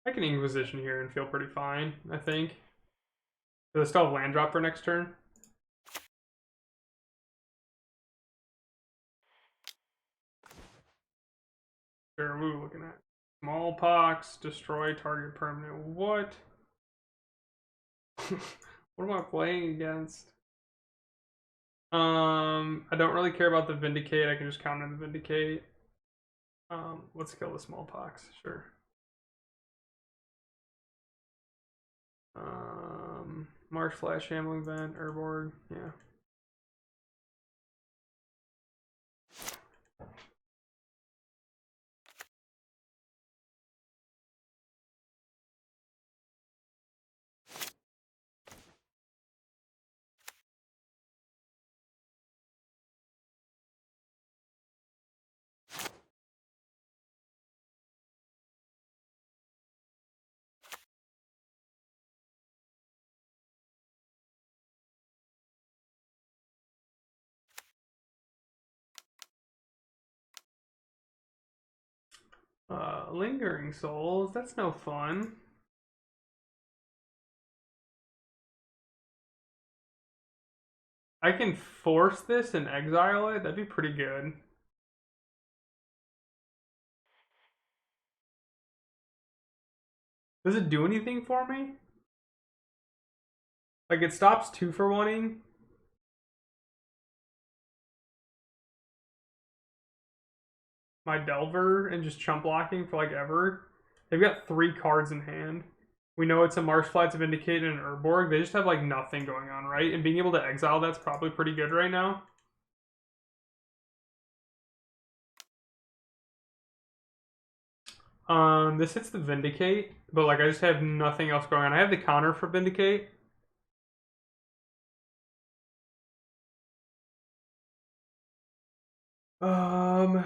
I can Inquisition here and feel pretty fine, I think. Do I still have land drop for next turn? Sure, what are we looking at? Smallpox, destroy target permanent. What? What am I playing against? I don't really care about the Vindicate. I can just counter the Vindicate. Let's kill the Smallpox, sure. Marsh Flash, Shambling Vent, Urborg, yeah. Lingering Souls, that's no fun. I can force this and exile it, that'd be pretty good. Does it do anything for me? Like, it stops 2 for wanting. My Delver and just chump blocking for like ever. They've got 3 cards in hand. We know it's a Marshflats of Vindicate and an Urborg. They just have like nothing going on, right? And being able to exile that's probably pretty good right now. This hits the Vindicate, but like I just have nothing else going on. I have the counter for Vindicate. Um,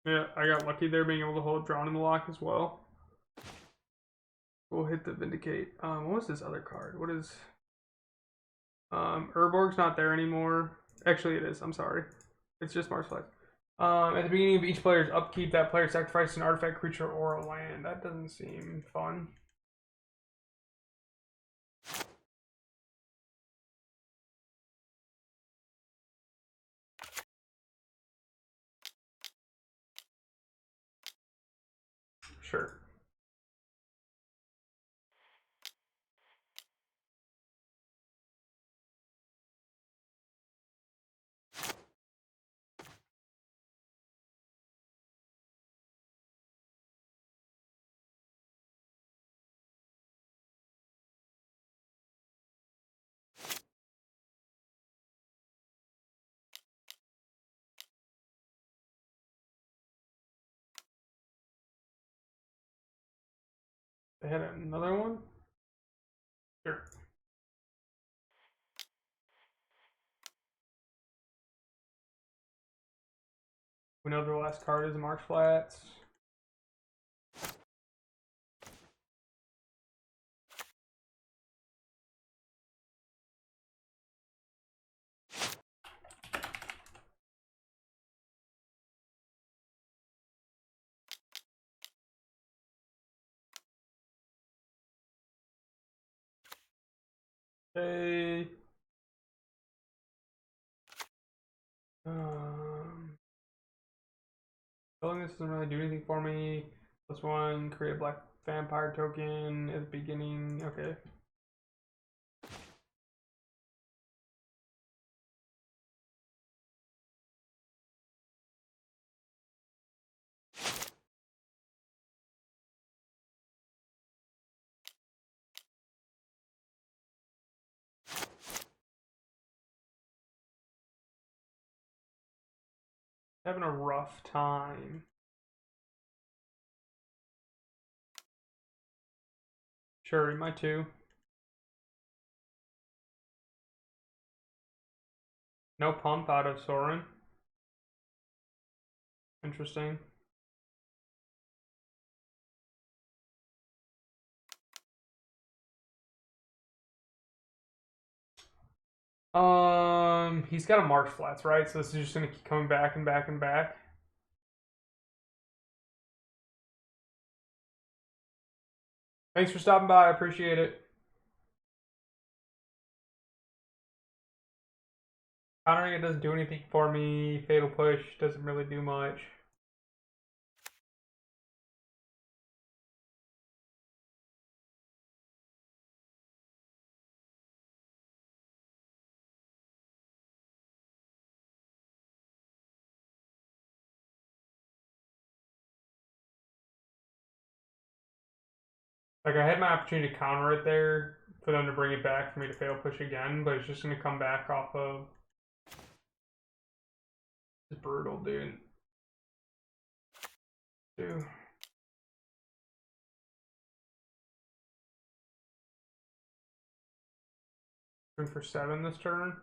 yeah, I got lucky there being able to hold Drown in the Lock as well. We'll hit the Vindicate. What was this other card? What is... Urborg's not there anymore. Actually, it is. I'm sorry. It's just Marshflats. At the beginning of each player's upkeep, that player sacrifices an artifact, creature, or a land. That doesn't seem fun. Sure. They had another one? Sure. We know their last card is Marshflats. Hey. Filling this doesn't really do anything for me. +1, create a black vampire token at the beginning. Okay. Having a rough time. Sure, you might too. No pump out of Sorin. Interesting. He's got a Marshflats, right? So this is just gonna keep coming back and back and back. Thanks for stopping by. I appreciate it. Countering it doesn't do anything for me. Fatal Push doesn't really do much. Like, I had my opportunity to counter it there for them to bring it back for me to fail push again, but it's just going to come back off of... It's brutal, dude. 2. Going for 7 this turn.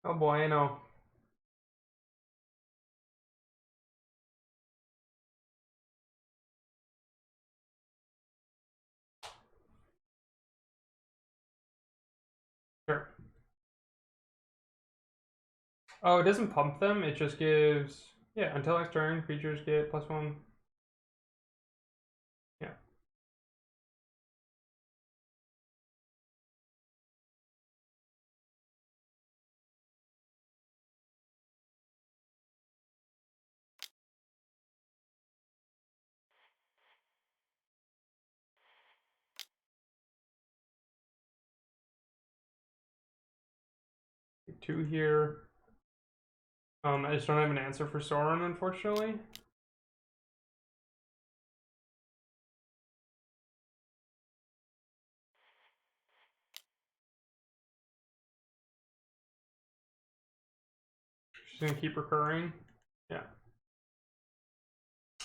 Oh boy, I know. Oh, it doesn't pump them. It just gives, yeah, until next turn, creatures get +1. Yeah. Two here. I just don't have an answer for Soren, unfortunately. She's gonna keep recurring. Yeah.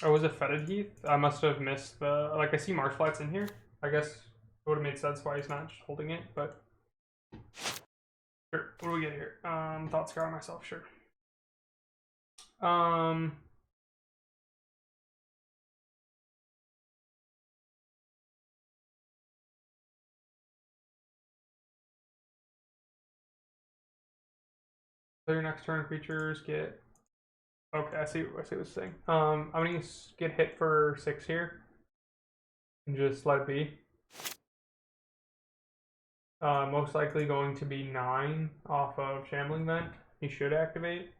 Oh, was it Fetid Heath? I must have missed the, like, I see Marshflight's in here. I guess it would have made sense why he's not just holding it, but sure. What do we get here? Thought Scar myself, sure. Um, so your next turn creatures get. Okay, I see what it's saying. I'm gonna get hit for 6 here and just let it be. Most likely going to be 9 off of Shambling Vent. He should activate.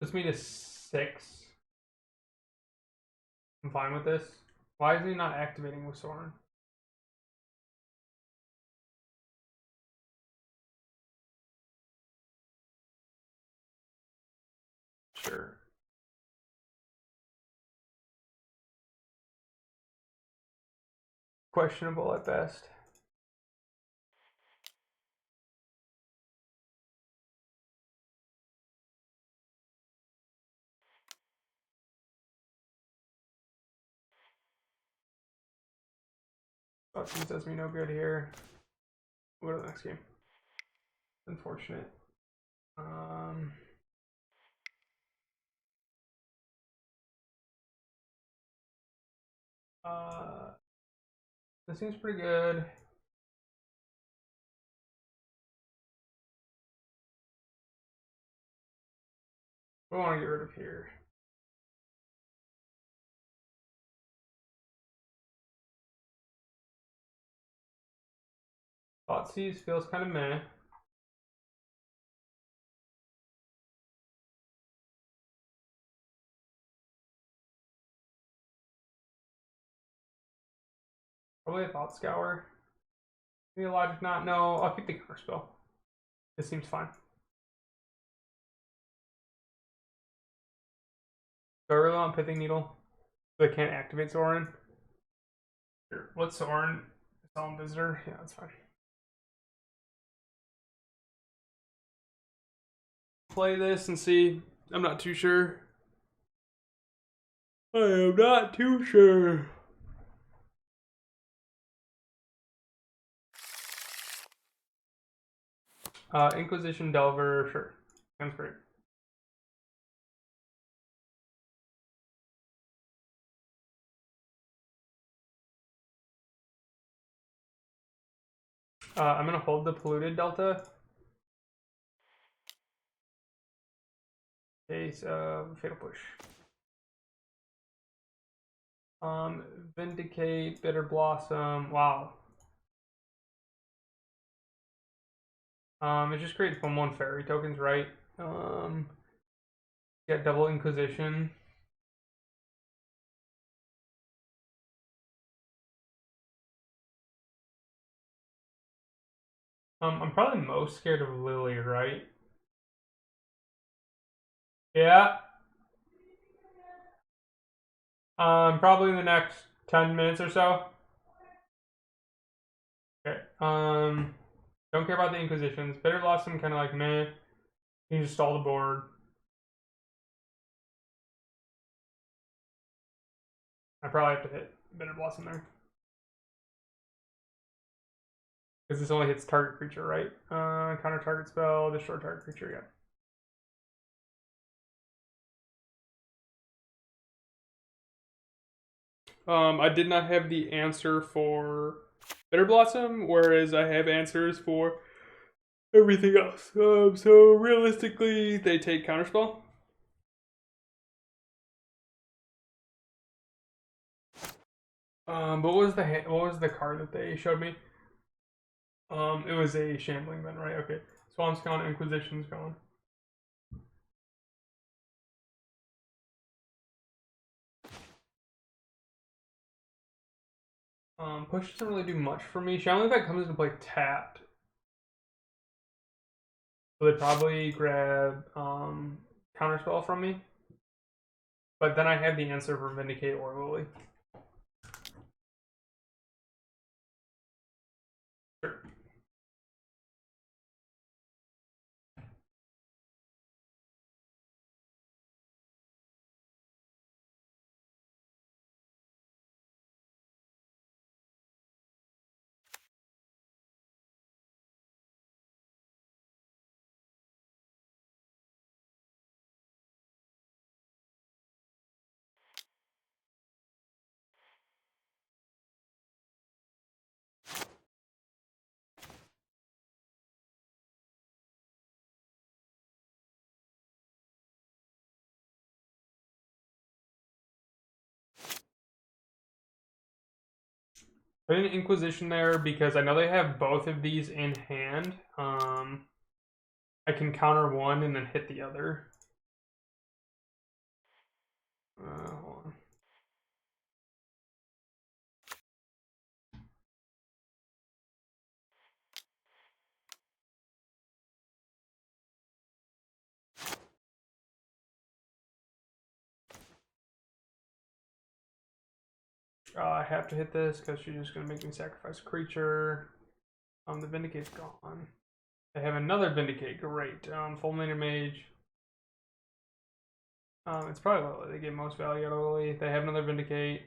Puts me to 6. I'm fine with this. Why is he not activating with Soren? Sure. Questionable at best. Bucking does me no good here. We'll go to the next game. Unfortunate. Uh, this seems pretty good. What do I want to get rid of here? Thoughtseize feels kind of meh. Probably a Thought Scour. Maybe a Logic Knot. No, I'll keep the counter spell. This seems fine. Do I really want Pithing Needle? So I can't activate Soren? Sure. What's Soren? Solemn Visitor? Yeah, that's fine. Play this and see. I'm not too sure. I am not too sure. Inquisition Delver, sure. Sounds great. I'm gonna hold the Polluted Delta. Case of Fatal Push. Vindicate, Bitter Blossom. Wow. It just creates 1/1 fairy tokens, right? Get double Inquisition. I'm probably most scared of Lily, right? Yeah. Probably in the next 10 minutes or so. Okay. Don't care about the Inquisitions. Bitter Blossom, kind of like meh. You can just stall the board. I probably have to hit Bitter Blossom there. Because this only hits target creature, right? Counter target spell, destroy target creature, yeah. I did not have the answer for Bitter Blossom, whereas I have answers for everything else. So realistically, they take Counterspell. But what was the card that they showed me? It was a Shambling then, right? Okay. Swamp's gone, Inquisition's gone. Push doesn't really do much for me. Shambling Vet comes into play tapped. So they probably grab Counterspell from me. But then I have the answer for Vindicate or Lily. Sure. Put an Inquisition there because I know they have both of these in hand. I can counter one and then hit the other. Hold on. I have to hit this because she's just going to make me sacrifice a creature. The Vindicate's gone. They have another Vindicate. Great. Fulminator Mage. It's probably Lily. They get most value out of Lily. They have another Vindicate.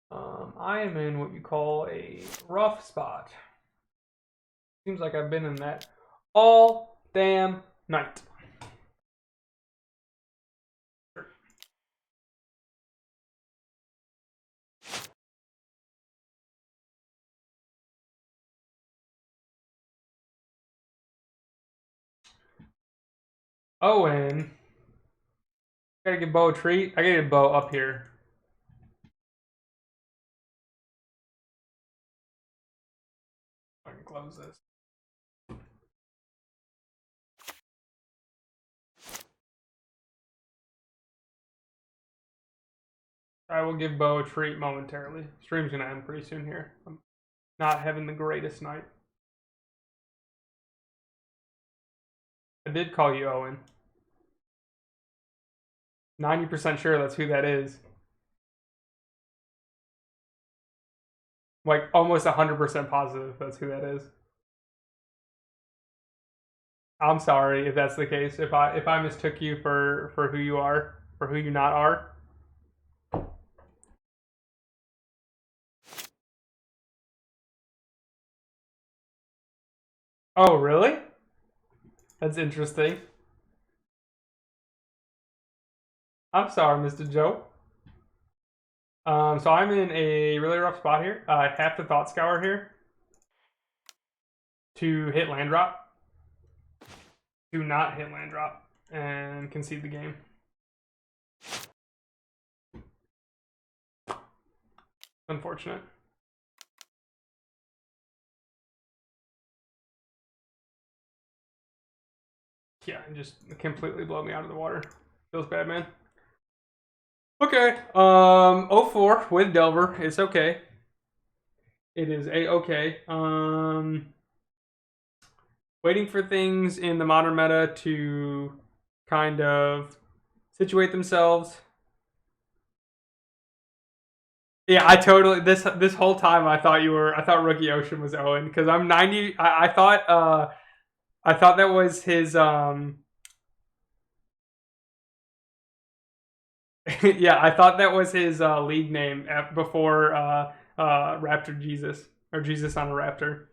I am in what you call a rough spot. Seems like I've been in that all damn night. Owen. Gotta give Bo a treat. I gotta get Bo up here. I can close this. I will give Bo a treat momentarily. Stream's gonna end pretty soon here. I'm not having the greatest night. I did call you Owen. 90% sure that's who that is. Like almost 100% positive that's who that is. I'm sorry if that's the case. If I mistook you for who you are, for who you not are. Oh, really? That's interesting. I'm sorry, Mr. Joe. So I'm in a really rough spot here. I have to Thought Scour here to hit land drop. Do not hit land drop and concede the game. Unfortunate. Yeah, just completely blow me out of the water. Feels bad, man. Okay. 04 with Delver. It's okay. It is a-okay. Waiting for things in the modern meta to kind of situate themselves. Yeah, I totally this whole time I thought Rookie Ocean was Owen because I'm 90. I thought that was his yeah, I thought that was his league name before Raptor Jesus or Jesus on a Raptor.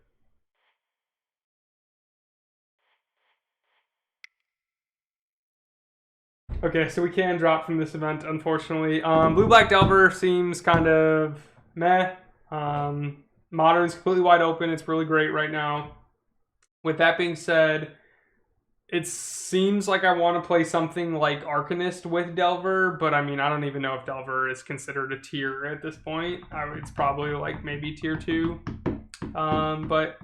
Okay, so we can drop from this event, unfortunately. Blue-Black Delver seems kind of meh. Modern's completely wide open. It's really great right now. With that being said, it seems like I want to play something like Arcanist with Delver, but I mean, I don't even know if Delver is considered a tier at this point. It's probably like maybe tier 2. But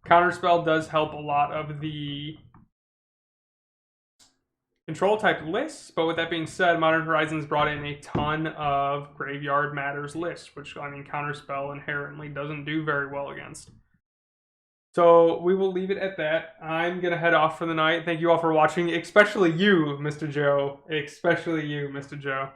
Counterspell does help a lot of the control type lists, but with that being said, Modern Horizons brought in a ton of Graveyard Matters lists, which, I mean, Counterspell inherently doesn't do very well against. So we will leave it at that. I'm going to head off for the night. Thank you all for watching, especially you, Mr. Joe. Especially you, Mr. Joe.